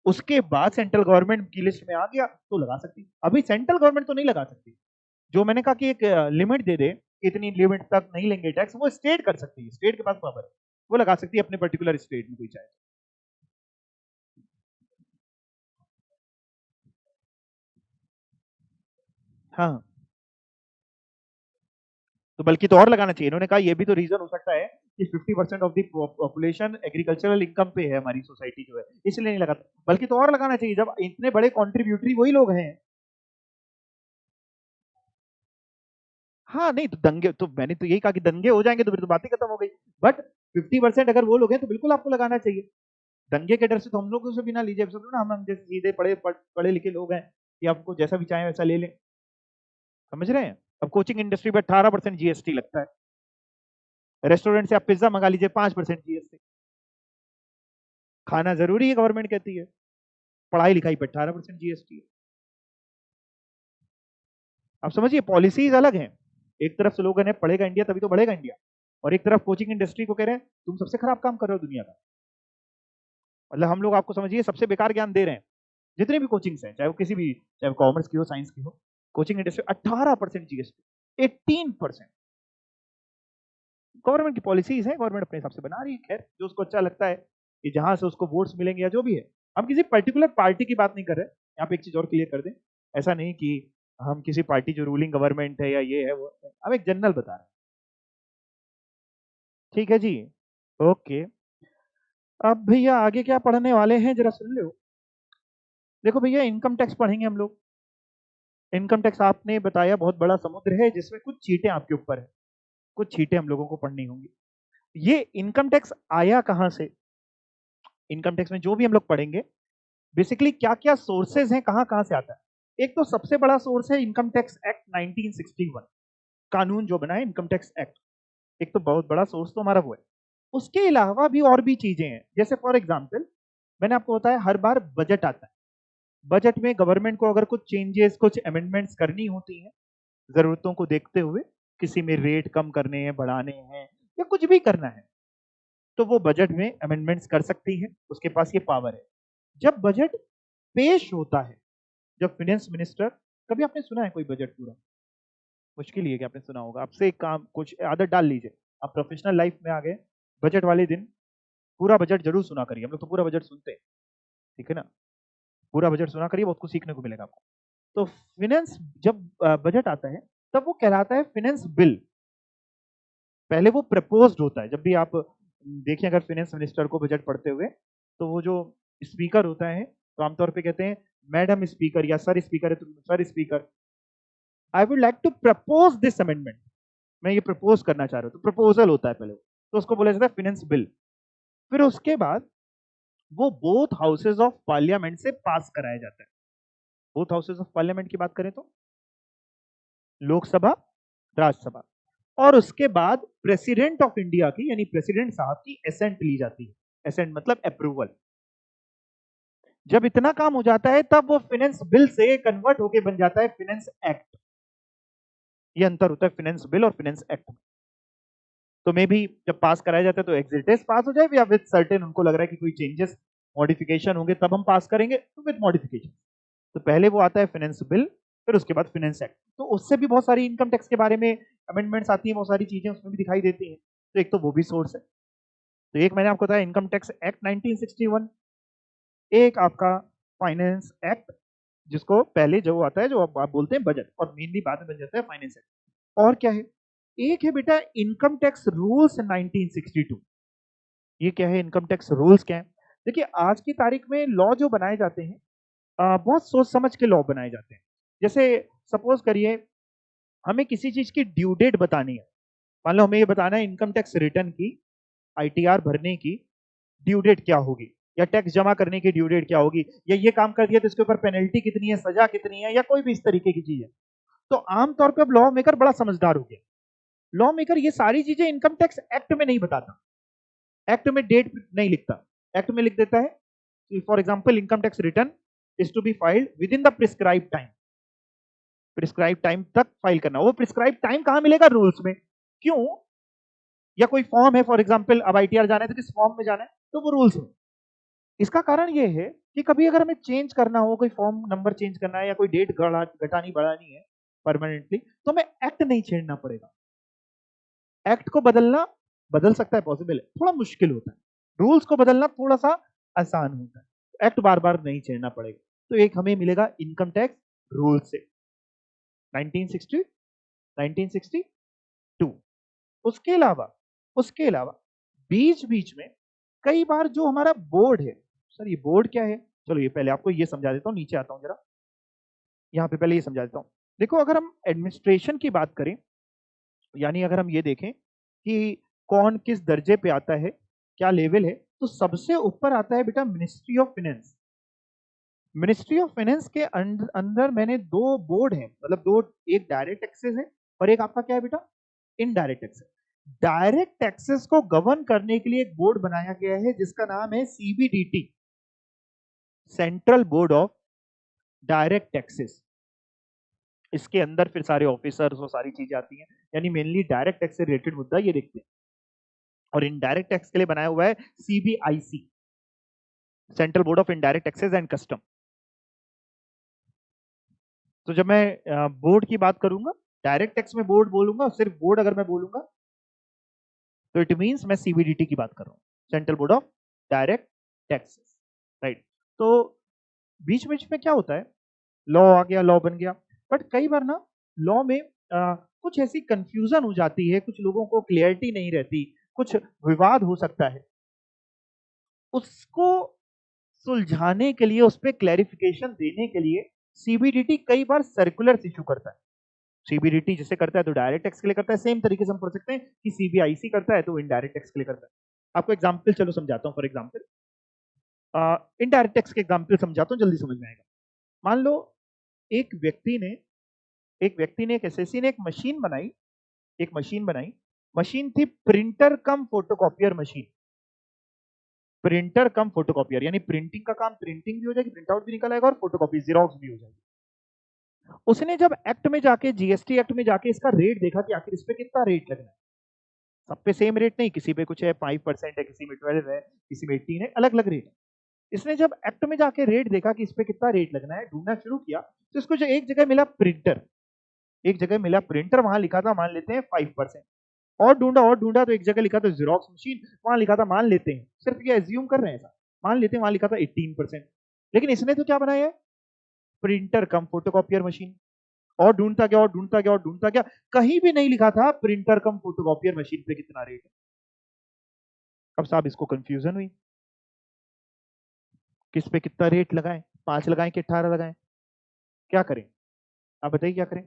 उसके बाद सेंट्रल गवर्नमेंट की लिस्ट में आ गया तो लगा सकती, अभी सेंट्रल गवर्नमेंट तो नहीं लगा सकती। जो मैंने कहा कि एक लिमिट दे दे, इतनी लिमिट तक नहीं लेंगे टैक्स, वो स्टेट कर सकती है, स्टेट के पास पावर है, वो लगा सकती है अपने पर्टिकुलर स्टेट में कोई चाहे। हाँ, तो बल्कि तो और लगाना चाहिए, इन्होंने कहा ये भी तो रीजन हो सकता है कि 50% of the population agricultural income पे है हमारी सोसाइटी जो है, इसलिए नहीं लगाता, बल्कि तो और लगाना चाहिए, जब इतने बड़े कॉन्ट्रीब्यूटरी वही लोग हैं। हाँ नहीं, तो दंगे तो मैंने तो यही कहा कि दंगे हो जाएंगे तो फिर तो बात ही खत्म हो गई, बट 50% अगर वो लोग हैं तो बिल्कुल आपको लगाना चाहिए। दंगे के डर से तो हम लोगों से भी ना लीजिए, ना हम जैसे सीधे पढ़े लिखे लोग हैं कि आपको जैसा भी चाहे वैसा ले लें, समझ रहे हैं? अब कोचिंग इंडस्ट्री पर 18% जीएसटी लगता है, रेस्टोरेंट से आप पिज्जा मंगा लीजिए 5% जीएसटी। खाना जरूरी है गवर्नमेंट कहती है, पढ़ाई लिखाई पर 18% जीएसटी है। आप समझिए पॉलिसीज अलग हैं, एक तरफ स्लोगन है पढ़ेगा इंडिया तभी तो बढ़ेगा इंडिया, और एक तरफ कोचिंग इंडस्ट्री को कह रहे हैं तुम सबसे खराब काम कर रहे हो दुनिया का। मतलब हम लोग आपको समझिए सबसे बेकार ज्ञान दे रहे हैं जितने भी कोचिंग्स हैं, चाहे वो किसी भी, चाहे कॉमर्स की हो, साइंस की हो, कोचिंग इंडस्ट्री 18% जीएसटी, 18%। गवर्नमेंट की पॉलिसीज है, गवर्नमेंट अपने हिसाब से बना रही है, खैर जो उसको अच्छा लगता है कि जहां से उसको वोट्स मिलेंगे या जो भी है। हम किसी पर्टिकुलर पार्टी की बात नहीं कर रहे, यहाँ पे एक चीज और क्लियर कर दें, ऐसा नहीं कि हम किसी पार्टी जो रूलिंग गवर्नमेंट है या ये है वो, हम एक जनरल बता रहे हैं। ठीक है जी, ओके। अब भैया आगे क्या पढ़ने वाले हैं जरा सुन लो। देखो भैया इनकम टैक्स पढ़ेंगे हम लोग। इनकम टैक्स आपने बताया बहुत बड़ा समुद्र है जिसमें कुछ चीटें आपके ऊपर है, कुछ चीटें हम लोगों को पढ़नी होंगी। ये इनकम टैक्स आया कहां से? इनकम टैक्स में जो भी हम लोग पढ़ेंगे बेसिकली क्या क्या सोर्सेज हैं, कहां कहां से आता है। एक तो सबसे बड़ा सोर्स है इनकम टैक्स एक्ट 1961, कानून जो बना है इनकम टैक्स एक्ट। एक तो बहुत बड़ा सोर्स तो हमारा वो है। उसके अलावा भी और भी चीजें हैं, जैसे फॉर एग्जाम्पल मैंने आपको बताया हर बार बजट आता है। बजट में गवर्नमेंट को अगर कुछ चेंजेस, कुछ अमेंडमेंट्स करनी होती हैं जरूरतों को देखते हुए, किसी में रेट कम करने हैं, बढ़ाने हैं, या कुछ भी करना है, तो वो बजट में अमेंडमेंट्स कर सकती है, उसके पास ये पावर है। जब बजट पेश होता है, जब फाइनेंस मिनिस्टर, कभी आपने सुना है कोई बजट पूरा? मुश्किल ही है कि आपने सुना होगा। आपसे एक काम, कुछ आदत डाल लीजिए, आप प्रोफेशनल लाइफ में आ गए, बजट वाले दिन पूरा बजट जरूर सुना करिए। हम लोग तो पूरा बजट सुनते हैं, ठीक है ना? पूरा बजट सुना करिए, बहुत कुछ सीखने को मिलेगा आपको। तो फाइनेंस, जब बजट आता है तब वो कहलाता है फाइनेंस बिल। पहले वो प्रपोज्ड होता है। जब भी आप देखिए अगर फाइनेंस मिनिस्टर को बजट पढ़ते हुए, तो वो जो स्पीकर होता है तो आमतौर पे कहते हैं मैडम स्पीकर या सर स्पीकर है तो sir speaker, I would like to propose this amendment, मैं ये प्रपोज करना चाह रहा हूँ, तो प्रपोजल होता है पहले, तो उसको बोला जाता है फाइनेंस बिल। फिर उसके बाद वो बोथ हाउसेज ऑफ पार्लियामेंट से पास कराया जाता है। बोथ हाउसेज ऑफ पार्लियामेंट की बात करें तो लोकसभा, राज्यसभा, और उसके बाद प्रेसिडेंट ऑफ इंडिया की यानी प्रेसिडेंट साहब की एसेंट ली जाती है। एसेंट मतलब अप्रूवल। जब इतना काम हो जाता है तब वो फाइनेंस बिल से कन्वर्ट होके बन जाता है फाइनेंस एक्ट। ये अंतर होता है फाइनेंस बिल और फाइनेंस एक्ट में। तो मे भी जब पास कराया जाता है तो एग्जिटेस पास हो जाए, या विद सर्टेन उनको लग रहा है कि कोई चेंजेस, मॉडिफिकेशन होंगे तब हम पास करेंगे, तो विद मॉडिफिकेशन। तो पहले वो आता है फाइनेंस बिल, फिर उसके बाद फाइनेंस एक्ट। तो उससे भी बहुत सारी इनकम टैक्स के बारे में अमेंडमेंट्स आती हैं, बहुत सारी चीजें उसमें भी दिखाई देती हैं। तो एक तो वो भी सोर्स है। तो एक मैंने आपको बताया इनकम टैक्स एक्ट 1961, एक आपका फाइनेंस एक्ट, जिसको पहले जो आता है जो आप बोलते हैं बजट, और मेनली बाद में बन जाता है फाइनेंस एक्ट। और क्या है? एक है बेटा इनकम टैक्स रूल्स 1962। ये क्या है? इनकम टैक्स रूल्स क्या है? देखिए आज की तारीख में लॉ जो बनाए जाते हैं, बहुत सोच समझ के लॉ बनाए जाते हैं। जैसे सपोज करिए हमें किसी चीज की ड्यू डेट बतानी है। मान लो हमें ये बताना है इनकम टैक्स रिटर्न की, आईटीआर भरने की ड्यू डेट क्या होगी, या टैक्स जमा करने की ड्यू डेट क्या होगी, या ये काम कर दिया तो इसके ऊपर पेनल्टी कितनी है, सजा कितनी है, या कोई भी इस तरीके की चीज है। तो आमतौर पर अब लॉ मेकर बड़ा समझदार हो गया। लॉ मेकर ये सारी चीजें इनकम टैक्स एक्ट में नहीं बताता, एक्ट में डेट नहीं लिखता। एक्ट में लिख देता है for example income tax return is to be filed within the prescribe time. Prescribe time तक फाइल करना। वो प्रिस्क्राइब टाइम कहां मिलेगा? रूल्स में। क्यों? या कोई फॉर्म है फॉर एग्जाम्पल, अब आईटीआर जाना है तो किस फॉर्म में जाना है, तो वो रूल्स में। इसका कारण ये है कि कभी अगर हमें चेंज करना हो, कोई फॉर्म नंबर चेंज करना है या कोई डेट घटानी बढ़ानी है परमानेंटली, तो हमें एक्ट नहीं छेड़ना पड़ेगा। एक्ट को बदलना बदल सकता है, पॉसिबल है, थोड़ा मुश्किल होता है। रूल्स को बदलना थोड़ा सा आसान होता है, एक्ट बार बार नहीं छेड़ना पड़ेगा। तो एक हमें मिलेगा इनकम टैक्स रूल से 1960, 1962। उसके अलावा बीच बीच में कई बार जो हमारा बोर्ड है, सर ये बोर्ड क्या है, चलो ये पहले आपको ये समझा देता हूँ, नीचे आता हूँ जरा, यहाँ पे पहले ये समझा देता हूँ। देखो अगर हम एडमिनिस्ट्रेशन की बात करें, यानी अगर हम ये देखें कि कौन किस दर्जे पे आता है, क्या लेवल है, तो सबसे ऊपर आता है बेटा ministry of finance. Ministry of finance के अंदर मैंने दो बोर्ड हैं, मतलब दो, एक डायरेक्ट टैक्सेस है और एक आपका क्या है बेटा, इनडायरेक्ट टैक्सेस। डायरेक्ट टैक्सेस को गवर्न करने के लिए एक बोर्ड बनाया गया है जिसका नाम है CBDT, central board of direct taxes. इसके अंदर फिर सारे ऑफिसर्स और सारी चीजें आती हैं, यानी मेनली डायरेक्ट टैक्स से रिलेटेड मुद्दा ये देखते हैं। और इनडायरेक्ट टैक्स के लिए बनाया हुआ है CBIC, central board of indirect taxes and custom. तो जब मैं बोर्ड की बात करूंगा, डायरेक्ट टैक्स में बोर्ड बोलूंगा, सिर्फ बोर्ड अगर मैं बोलूंगा तो इट मींस मैं सीबीडीटी की बात कर रहा हूं, central board of direct taxes, right. तो बीच बीच में क्या होता है, लॉ आ गया, लॉ बन गया, बट कई बार ना लॉ में कुछ ऐसी कंफ्यूजन हो जाती है, कुछ लोगों को क्लियरिटी नहीं रहती, कुछ विवाद हो सकता है, उसको सुलझाने के लिए, उस पर क्लैरिफिकेशन देने के लिए सीबीडीटी कई बार सर्कुलर इशू करता है। सीबीडीटी जैसे करता है तो डायरेक्ट टैक्स के लिए करता है, सेम तरीके से हम पढ़ सकते हैं कि सीबीआईसी करता है तो इनडायरेक्ट टैक्स के लिए करता है। आपको एग्जांपल चलो समझाता हूं, फॉर एग्जांपल इनडायरेक्ट टैक्स के एग्जांपल समझाता हूं, जल्दी समझ में आएगा। मान लो एक व्यक्ति ने एक एसएससी ने एक मशीन बनाई, मशीन थी printer cum photocopier machine. Printer cum photocopier यानी प्रिंटिंग का काम, प्रिंटिंग भी हो जाएगी, प्रिंट आउट भी निकल आएगा और फोटोकॉपी जीरोक्स भी हो जाएगी। उसने जब एक्ट में जाके, जीएसटी एक्ट में जाके इसका रेट देखा कि आखिर इस पे कितना रेट लगना है, सब पे सेम रेट नहीं, किसी पे कुछ है 5% है, किसी में 12 है, किसी में 18 है, अलग अलग रेट है। इसने जब एक्ट में जाके रेट देखा कि इस पे कितना रेट लगना है, ढूंढना शुरू किया, तो इसको जो एक जगह मिला प्रिंटर, एक जगह मिला प्रिंटर, वहां लिखा था मान लेते हैं 5%। और ढूंढा तो एक जगह लिखा था जीरोक्स मशीन, वहां लिखा था, मान लेते हैं, सिर्फ ये एज्यूम कर रहे हैं ऐसा, मान लेते हैं वहां लिखा था 18%। लेकिन इसने तो क्या बनाया है, प्रिंटर कम फोटोकॉपियर मशीन। और ढूंढता गया, कहीं भी नहीं लिखा था प्रिंटर कम फोटोकॉपियर मशीन पे कितना रेट है। अब साहब इसको कंफ्यूजन हुई, किस पे कितना रेट लगाएं, 5 लगाएं कि 18 लगाएं, क्या करें? आप बताइए क्या करें?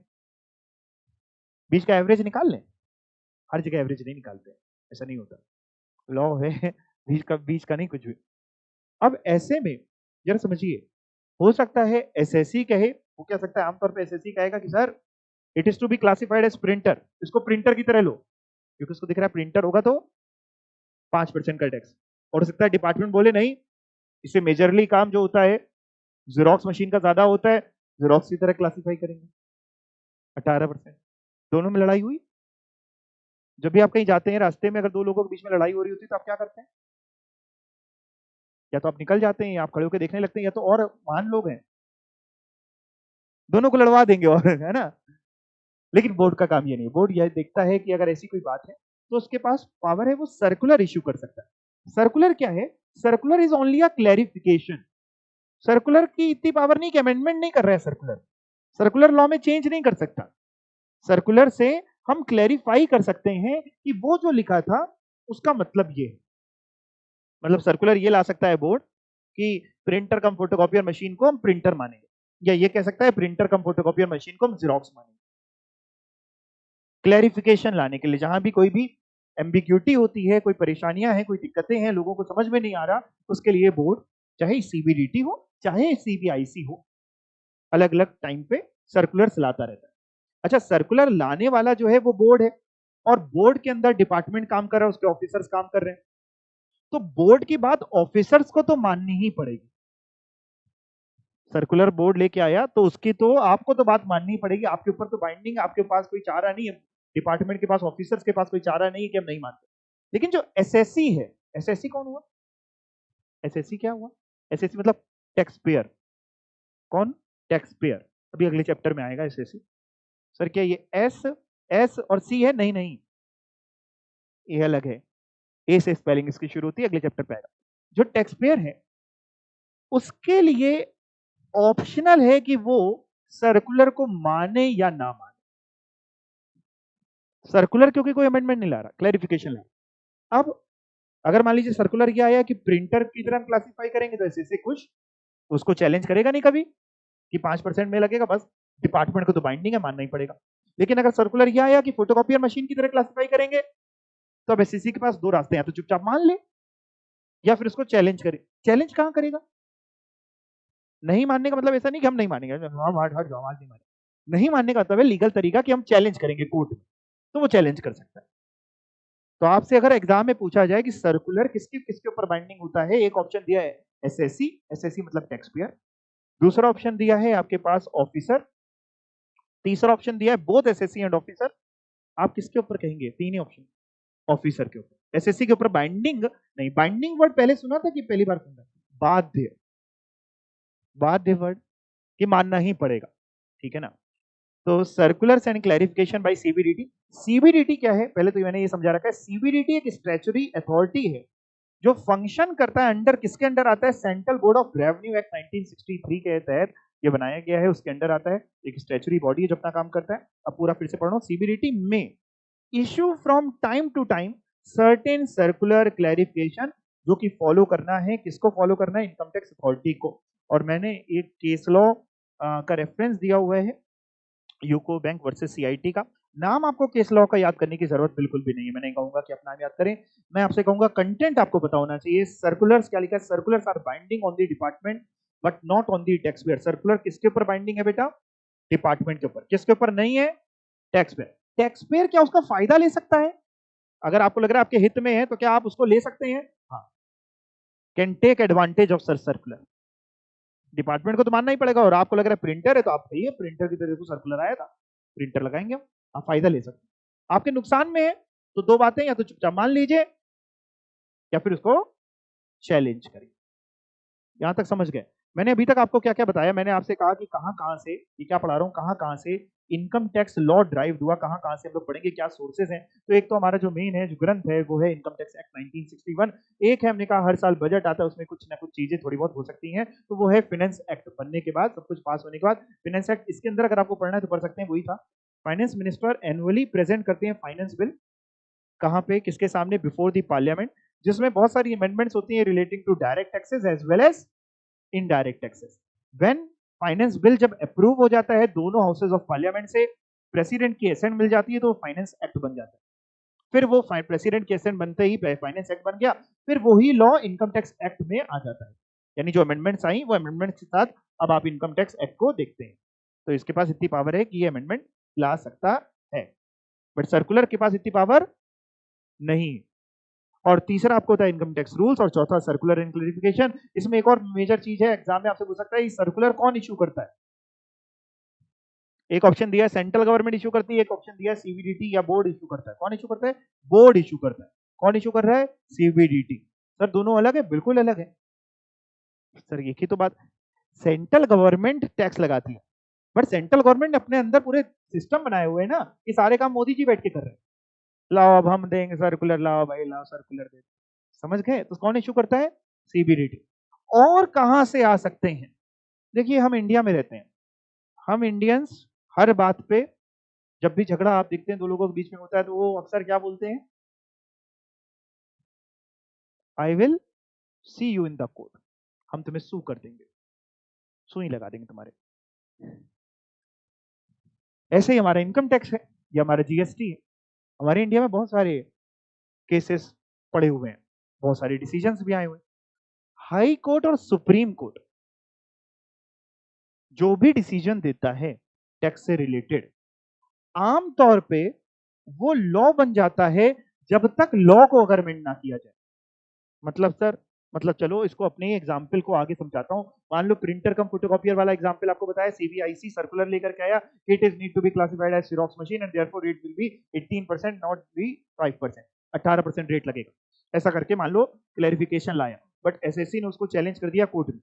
बीच का एवरेज निकाल लें? हर जगह एवरेज नहीं निकालते, ऐसा नहीं होता, लॉ है बीच का नहीं कुछ भी। अब ऐसे में जरा समझिए, हो सकता है एसएससी कहे, वो क्या सकता है, आमतौर पे एसएससी कहेगा कि sir it is to be classified as printer, इसको प्रिंटर की तरह लो, क्योंकि उसको दिख रहा है प्रिंटर होगा तो 5% का टैक्स। और हो सकता है डिपार्टमेंट बोले नहीं, इससे मेजरली काम जो होता है जीरोक्स मशीन का ज्यादा होता है, जीरोक्स की तरह क्लासिफाई करेंगे 18%। दोनों में लड़ाई हुई। जब भी आप कहीं जाते हैं रास्ते में, अगर दो लोगों के बीच में लड़ाई हो रही होती है तो आप क्या करते हैं? या तो आप निकल जाते हैं, या आप खड़े होकर देखने लगते हैं, या तो और महान लोग हैं दोनों को लड़वा देंगे और है ना। लेकिन बोर्ड का काम ये नहीं, बोर्ड यह देखता है कि अगर ऐसी कोई बात है तो उसके पास पावर है, वो सर्कुलर इश्यू कर सकता है। सर्कुलर क्या है? Circular is only a clarification. Circular की इतनी पावर नहीं कि अमेंडमेंट नहीं कर रहा है, सर्कुलर लॉ में चेंज नहीं कर सकता। सर्कुलर से हम क्लैरिफाई कर सकते हैं कि वो जो लिखा था उसका मतलब ये है। मतलब सर्कुलर ये ला सकता है बोर्ड कि प्रिंटर कम फोटोकॉपियर मशीन को हम प्रिंटर मानेंगे, या ये कह सकता है प्रिंटर कम फोटोकॉपियर मशीन को हम जीरोक्स मानेंगे। क्लैरिफिकेशन लाने के लिए, जहां भी कोई भी एम्बिग्यूटी होती है, कोई परेशानियां हैं, कोई दिक्कतें हैं, लोगों को समझ में नहीं आ रहा, उसके लिए बोर्ड, चाहे सीबीडीटी हो चाहे सीबीआईसी हो, अलग अलग टाइम पे सर्कुलर लाता रहता है। अच्छा, सर्कुलर लाने वाला जो है वो बोर्ड है, और बोर्ड के अंदर डिपार्टमेंट काम कर रहा है, उसके ऑफिसर्स काम कर रहे हैं, तो बोर्ड की बात ऑफिसर्स को तो माननी ही पड़ेगी। सर्कुलर बोर्ड लेके आया तो उसकी तो आपको तो बात माननी पड़ेगी, आपके ऊपर तो बाइंडिंग, आपके पास कोई चारा नहीं है, डिपार्टमेंट के पास, ऑफिसर्स के पास कोई चारा नहीं है कि हम नहीं मानते। लेकिन जो एसएससी है, एसएससी कौन हुआ? एसएससी क्या हुआ? एसएससी मतलब टैक्स पेयर। कौन? Tax payer. अभी अगले चैप्टर में आएगा एसएससी। सर क्या ये एस एस और सी है? नहीं नहीं, ये अलग है, ए से स्पेलिंग इसकी शुरू होती है, अगले चैप्टर पे आएगा। जो टैक्स पेयर है उसके लिए ऑप्शनल है कि वो सर्कुलर को माने या ना माने। सर्कुलर क्योंकि कोई अमेंडमेंट नहीं ला रहा, क्लैरिफिकेशन ला रहा। अब अगर मान लीजिए सर्कुलर क्या आया कि प्रिंटर की तरह हम क्लासिफाई करेंगे, तो ऐसे कुछ उसको चैलेंज करेगा नहीं कभी कि 5% में लगेगा, बस डिपार्टमेंट को तो बाइंडिंग है, मानना ही पड़ेगा। लेकिन अगर सर्कुलर यह आया कि फोटोकॉपियर मशीन की तरह क्लासिफाई करेंगे, तो अब एसएससी के पास दो रास्ते हैं, तो चुपचाप मान ले या फिर उसको चैलेंज करे। चैलेंज कहां करेगा? नहीं मानने का मतलब ऐसा नहीं कि हम नहीं मानेंगे, हम हट जाओ, आज नहीं मानेंगे। नहीं मानने का मतलब है लीगल तरीका कि हम चैलेंज करेंगे कोर्ट में, तो वो चैलेंज कर सकता है। तो आपसे अगर एग्जाम में पूछा जाए कि सर्कुलर किसके किसके ऊपर बाइंडिंग होता है, एक ऑप्शन दिया है एसएससी, एसएससी मतलब टैक्स पेयर। दूसरा ऑप्शन दिया है आपके पास ऑफिसर। तीसरा ऑप्शन दिया है बोथ एसएससी एंड ऑफिसर। आप किसके ऊपर कहेंगे? तीन ही ऑप्शन, ऑफिसर के ऊपर। एसएससी के ऊपर बाइंडिंग नहीं, बाइंडिंग वर्ड पहले सुना था कि पहली बार सुन रहा? बाध्य, बाध्य वर्ड कि मानना ही पड़ेगा, ठीक है ना। तो circulars and clarification by CBDT. CBDT क्या है, पहले तो मैंने ये समझा रखा है। सीबीडीटी एक स्टैट्यूटरी अथॉरिटी है जो फंक्शन करता है अंडर, किसके अंडर आता है, central board of revenue act 1963 के तहत ये बनाया गया है, उसके अंडर आता है। एक स्टैट्यूटरी बॉडी है जो अपना काम करता है। अब पूरा फिर से पढ़ो। सीबीडीटी में issue from time to time certain circular clarification, जो कि फॉलो करना है, किसको फॉलो करना है, इनकम टैक्स अथॉरिटी को। और मैंने एक केस लॉ का रेफरेंस दिया हुआ है, यूको बैंक वर्सेस सीआईटी का। नाम आपको केस लॉ का याद करने की जरूरत बिल्कुल भी नहीं है, मैं नहीं कहूंगा कि अपना नाम याद करें, मैं आपसे कहूंगा कंटेंट आपको पता होना चाहिए। सर्कुलर्स क्या लिखा है, circulars are binding on the department but not on the tax payer. Circular किसके ऊपर बाइंडिंग है बेटा, डिपार्टमेंट के ऊपर। किसके ऊपर नहीं है, टैक्स पेयर। टैक्स पेयर क्या उसका फायदा ले सकता है, अगर आपको लग रहा है आपके हित में है तो क्या आप उसको ले सकते हैं, हाँ, can take advantage of such circular. Department को तो मानना ही पड़ेगा, और आपको लग रहा है प्रिंटर है तो आप कहिए प्रिंटर की तरह को सर्कुलर आया था, प्रिंटर लगाएंगे, आप फायदा ले सकते हैं। आपके नुकसान में है तो दो बातें, या तो चुपचाप मान लीजिए या फिर उसको चैलेंज करिए। यहां तक समझ गए। मैंने अभी तक आपको क्या क्या बताया, मैंने आपसे कहा कि कहां कहां से, ये क्या पढ़ा रहा हूं, कहां कहां से इनकम टैक्स लॉ ड्राइव हुआ, कहां कहां से हम लोग पढ़ेंगे, क्या सोर्सेज हैं। तो एक तो हमारा जो मेन है, जो ग्रंथ है, वो है इनकम टैक्स एक्ट 1961। एक है, हमने कहा हर साल बजट आता है, उसमें कुछ ना कुछ चीजें थोड़ी बहुत हो सकती हैं, तो वो है फाइनेंस एक्ट बनने के बाद, सब कुछ पास होने के बाद फाइनेंस एक्ट। इसके अंदर अगर आपको पढ़ना है तो पढ़ सकते हैं, वही था। फाइनेंस मिनिस्टर एनुअली प्रेजेंट करते हैं फाइनेंस बिल, कहां पे, किसके सामने, बिफोर द पार्लियामेंट, जिसमें बहुत सारी अमेंडमेंट्स होती हैं relating to direct taxes as well as indirect taxes. When finance bill जब अप्रूव हो जाता है दोनों हाउसेज ऑफ पार्लियामेंट से, प्रेसिडेंट की एसेंट मिल जाती है, तो फाइनेंस एक्ट बन जाता है। फिर वो प्रेसिडेंट की एसेंट बनते ही फाइनेंस एक्ट बन गया, फिर वही लॉ इनकम टैक्स एक्ट में आ जाता है। यानी जो अमेंडमेंट्स आई वो अमेंडमेंट्स के साथ अब आप इनकम टैक्स एक्ट को देखते हैं, तो इसके पास इतनी पावर है कि ये अमेंडमेंट ला सकता है, बट सर्कुलर के पास इतनी पावर नहीं। और तीसरा आपको होता है इनकम टैक्स रूल्स, और चौथा सर्कुलर एंड क्लैरिफिकेशन। इसमें एक और मेजर चीज है, एग्जाम में आपसे पूछ सकता है सर्कुलर कौन इशू करता है। एक ऑप्शन दिया है सेंट्रल गवर्नमेंट इशू करती है, एक ऑप्शन दिया है सीबीडीटी या बोर्ड इशू करता है। कौन इशू करता है, बोर्ड इशू करता है। कौन इशू कर रहा है, सीबीडीटी। सर दोनों अलग है, बिल्कुल अलग है सर, एक ही तो बात। सेंट्रल गवर्नमेंट टैक्स लगाती है, बट सेंट्रल गवर्नमेंट ने अपने अंदर पूरे सिस्टम बनाए हुए हैं ना, कि सारे काम मोदी जी बैठ के कर रहे हैं। लाओ अब हम देंगे सर्कुलर, लाओ भाई लाओ सर्कुलर दे, समझ गए। तो कौन इशू करता है, सीबीडीटी। और कहां से आ सकते हैं, देखिए हम इंडिया में रहते हैं, हम इंडियंस हर बात पे, जब भी झगड़ा आप देखते हैं दो लोगों के बीच में होता है, तो वो अक्सर क्या बोलते हैं, I will see you in the court, हम तुम्हें सू कर देंगे, सुई लगा देंगे तुम्हारे। ऐसे ही हमारा इनकम टैक्स है, या हमारा जीएसटी है। हमारे इंडिया में बहुत सारे केसेस पड़े हुए हैं, बहुत सारे डिसीजंस भी आए हुए हैं। हाई कोर्ट और सुप्रीम कोर्ट जो भी डिसीजन देता है टैक्स से रिलेटेड, आमतौर पे वो लॉ बन जाता है जब तक लॉ को अगर अमेंड ना किया जाए। मतलब सर, मतलब चलो इसको अपने ही एग्जाम्पल को आगे समझाता हूं। मान लो प्रिंटर कम फोटोकॉपियर वाला एग्जाम्पल आपको बताया, सीबीआईसी सर्कुलर लेकर के आया, it is need to be classified as Xerox machine and therefore it will be 18% not be 5%, 18% rate लगेगा। ऐसा करके मान लो क्लैरिफिकेशन लाया, बट एसएससी ने उसको चैलेंज कर दिया कोर्ट में,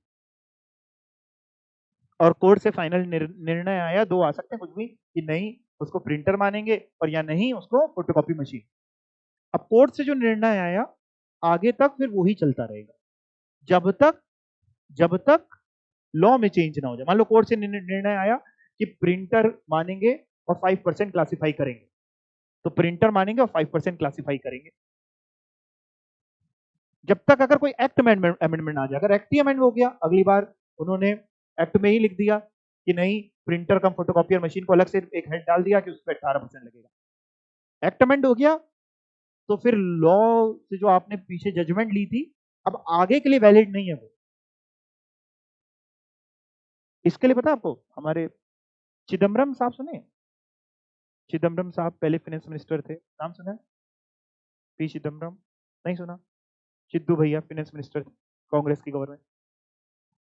और कोर्ट से फाइनल निर्णय आया, दो आ सकते हैं कुछ भी, कि नहीं उसको प्रिंटर मानेंगे, और या नहीं उसको फोटोकॉपी मशीन। अब कोर्ट से जो निर्णय आया आगे तक फिर वही चलता रहेगा, जब तक लॉ में चेंज ना हो जाए। मान लो कोर्ट से निर्णय आया कि प्रिंटर मानेंगे और 5% क्लासिफाई करेंगे, तो प्रिंटर मानेंगे और 5% क्लासिफाई करेंगे, जब तक अगर कोई एक्ट अमेंडमेंट आ जाए। अगर एक्ट ही अमेंड हो गया, अगली बार उन्होंने एक्ट में ही लिख दिया कि नहीं प्रिंटर कम फोटोकॉपियर मशीन को अलग से एक हेड डाल दिया कि उस पर 18% लगेगा, एक्ट अमेंड हो गया, तो फिर लॉ से जो आपने पीछे जजमेंट ली थी अब आगे के लिए वैलिड नहीं है वो। इसके लिए पता है आपको, हमारे चिदम्बरम साहब सुने, चिदम्बरम साहब पहले फाइनेंस मिनिस्टर थे, नाम सुना है, पी चिदम्बरम, नहीं सुना। चिद्दू भैया फाइनेंस मिनिस्टर थे कांग्रेस की गवर्नमेंट।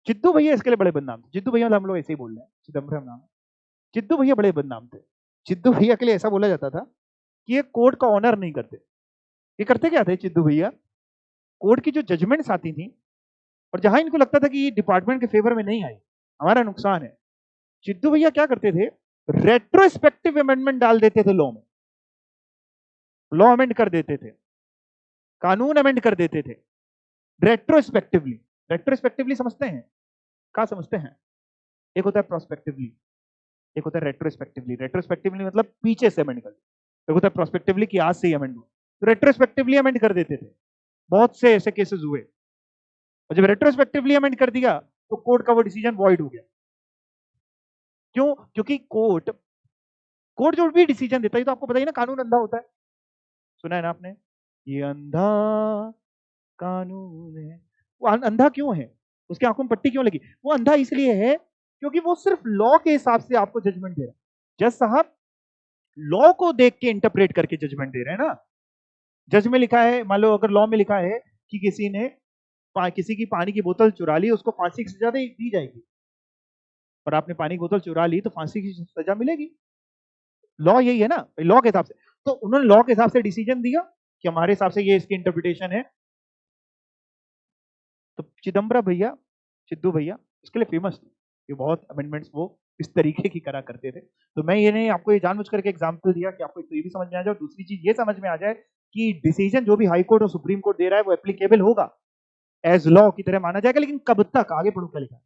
चिद्दू भैया इसके लिए बड़े बदनाम थे, चिद्दू भैया हम लोग ऐसे ही बोल रहे हैं, चिदम्बरम नाम है। चिद्दू भैया बड़े बदनाम थे। चिद्दू भैया के लिए ऐसा बोला जाता था कि ये कोर्ट का ऑनर नहीं करते। ये करते क्या थे चिद्दू भैया, कोर्ट की जो जजमेंट्स आती थी और जहां इनको लगता था कि ये डिपार्टमेंट के फेवर में नहीं आई, हमारा नुकसान है, चिद्दू भैया क्या करते थे, रेट्रोस्पेक्टिव अमेंडमेंट डाल देते थे लॉ में, लॉ अमेंड कर देते थे, कानून अमेंड कर देते थे रेट्रोस्पेक्टिवली। रेट्रोस्पेक्टिवली समझते हैं, क्या समझते हैं? एक होता है प्रोस्पेक्टिवली, एक होता है रेट्रोस्पेक्टिवली। रेट्रोस्पेक्टिवली मतलब पीछे से अमेंड कर, एक होता है प्रोस्पेक्टिवली कि आज से ही अमेंड हो। तो रेट्रोस्पेक्टिवली अमेंड कर देते थे, बहुत से ऐसे केसेस हुए, और जब रेट्रोस्पेक्टिवली अमेंड कर दिया तो कोर्ट का वो डिसीजन वॉइड हो गया। क्यों? क्योंकि कोर्ट कोर्ट जो भी डिसीजन देता है, तो आपको पता ही ना, कानून अंधा होता है, सुना है ना आपने, ये अंधा कानून है। वो अंधा क्यों है? उसकी आंखों में पट्टी क्यों लगी? वो अंधा इसलिए है क्योंकि वो सिर्फ लॉ के हिसाब से आपको जजमेंट दे रहा है। जज साहब लॉ को देख के इंटरप्रेट करके जजमेंट दे रहे हैं ना। जज में लिखा है, मान लो अगर लॉ में लिखा है कि किसी ने किसी की पानी की बोतल चुरा ली, उसको फांसी की सजा दी जाएगी, और आपने पानी की बोतल चुरा ली तो फांसी की सजा मिलेगी। लॉ यही है ना, लॉ के हिसाब से। तो उन्होंने लॉ के हिसाब से डिसीजन दिया कि हमारे हिसाब से ये इसकी इंटरप्रिटेशन है। तो चिदम्बरम भैया, चिद्दू भैया इसके लिए फेमस थे, ये बहुत अमेंडमेंट्स वो इस तरीके की करा करते थे। तो मैं ये नहीं, आपको ये जानबूझ करके एग्जांपल दिया कि आपको एक तो ये भी समझ में आ जाए, और दूसरी चीज ये समझ में आ जाए कि डिसीजन जो भी हाई कोर्ट और सुप्रीम कोर्ट दे रहा है वो एप्लीकेबल होगा, एज लॉ की तरह माना जाएगा, लेकिन कब तक? आगे पढ़ो क्या लिखा है,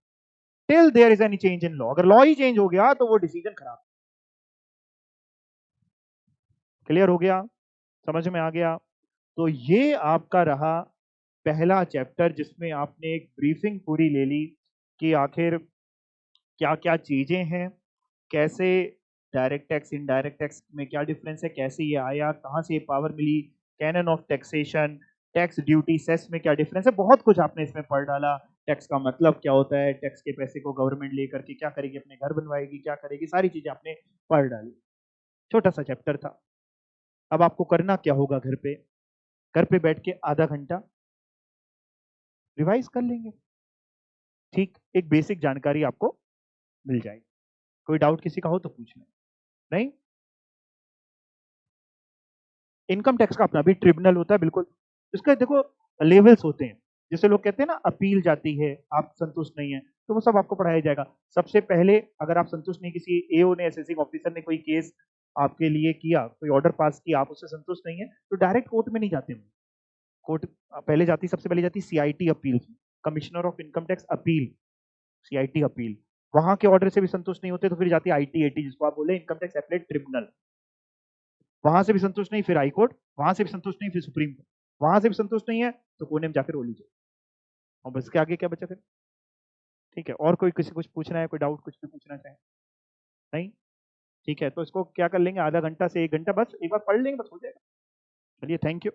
till there is any change in law. अगर लॉ ही चेंज हो गया तो वो डिसीजन खराब। क्लियर हो गया? समझ में आ गया? तो ये आपका रहा पहला चैप्टर, जिसमें आपने एक ब्रीफिंग पूरी ले ली कि आखिर क्या क्या चीजें हैं, कैसे डायरेक्ट टैक्स इनडायरेक्ट टैक्स में क्या डिफरेंस है, कैसे ये आया, कहाँ से ये पावर मिली, canon of taxation, tax duty cess में क्या डिफरेंस है, बहुत कुछ आपने इसमें पढ़ डाला। टैक्स का मतलब क्या होता है, टैक्स के पैसे को गवर्नमेंट लेकर के क्या करेगी, अपने घर बनवाएगी, क्या करेगी, सारी चीजें आपने पढ़ डाली। छोटा सा चैप्टर था। अब आपको करना क्या होगा, घर पे बैठ के आधा घंटा रिवाइज कर लेंगे, ठीक, एक बेसिक जानकारी आपको मिल जाएगी। कोई डाउट किसी का हो तो पूछ लें। नहीं, इनकम टैक्स का अपना भी ट्रिब्यूनल होता है, बिल्कुल। इसका देखो लेवल्स होते हैं, जैसे लोग कहते हैं ना अपील जाती है, आप संतुष्ट नहीं है, तो वो सब आपको पढ़ाया जाएगा। सबसे पहले अगर आप संतुष्ट नहीं, किसी एओ ने, असेसिंग ऑफिसर ने कोई केस आपके लिए किया, कोई ऑर्डर पास किया, आप उससे संतुष्ट नहीं है, तो डायरेक्ट कोर्ट में नहीं जाते हम। कोर्ट पहले जाती, सबसे पहले जाती CIT appeal, commissioner of income tax appeal, CIT appeal. वहां के ऑर्डर से भी संतुष्ट नहीं होते तो फिर जाती है आईटीएटी, जिसको आप बोले इनकम टैक्स एपलेट ट्रिब्यूनल। वहां से भी संतुष्ट नहीं, फिर हाई कोर्ट, वहां से भी संतुष्ट नहीं, फिर सुप्रीम कोर्ट, वहां से भी संतुष्ट नहीं है तो कोने में जाकर रो लीजिए। और बस के आगे क्या बचा फिर? ठीक है, और कोई किसी कुछ पूछना है, कोई डाउट कुछ भी पूछना चाहे? नहीं? ठीक है, तो इसको क्या कर लेंगे, आधा घंटा से 1 घंटा बस एक बार पढ़ लेंगे, बस हो जाएगा। चलिए, थैंक यू।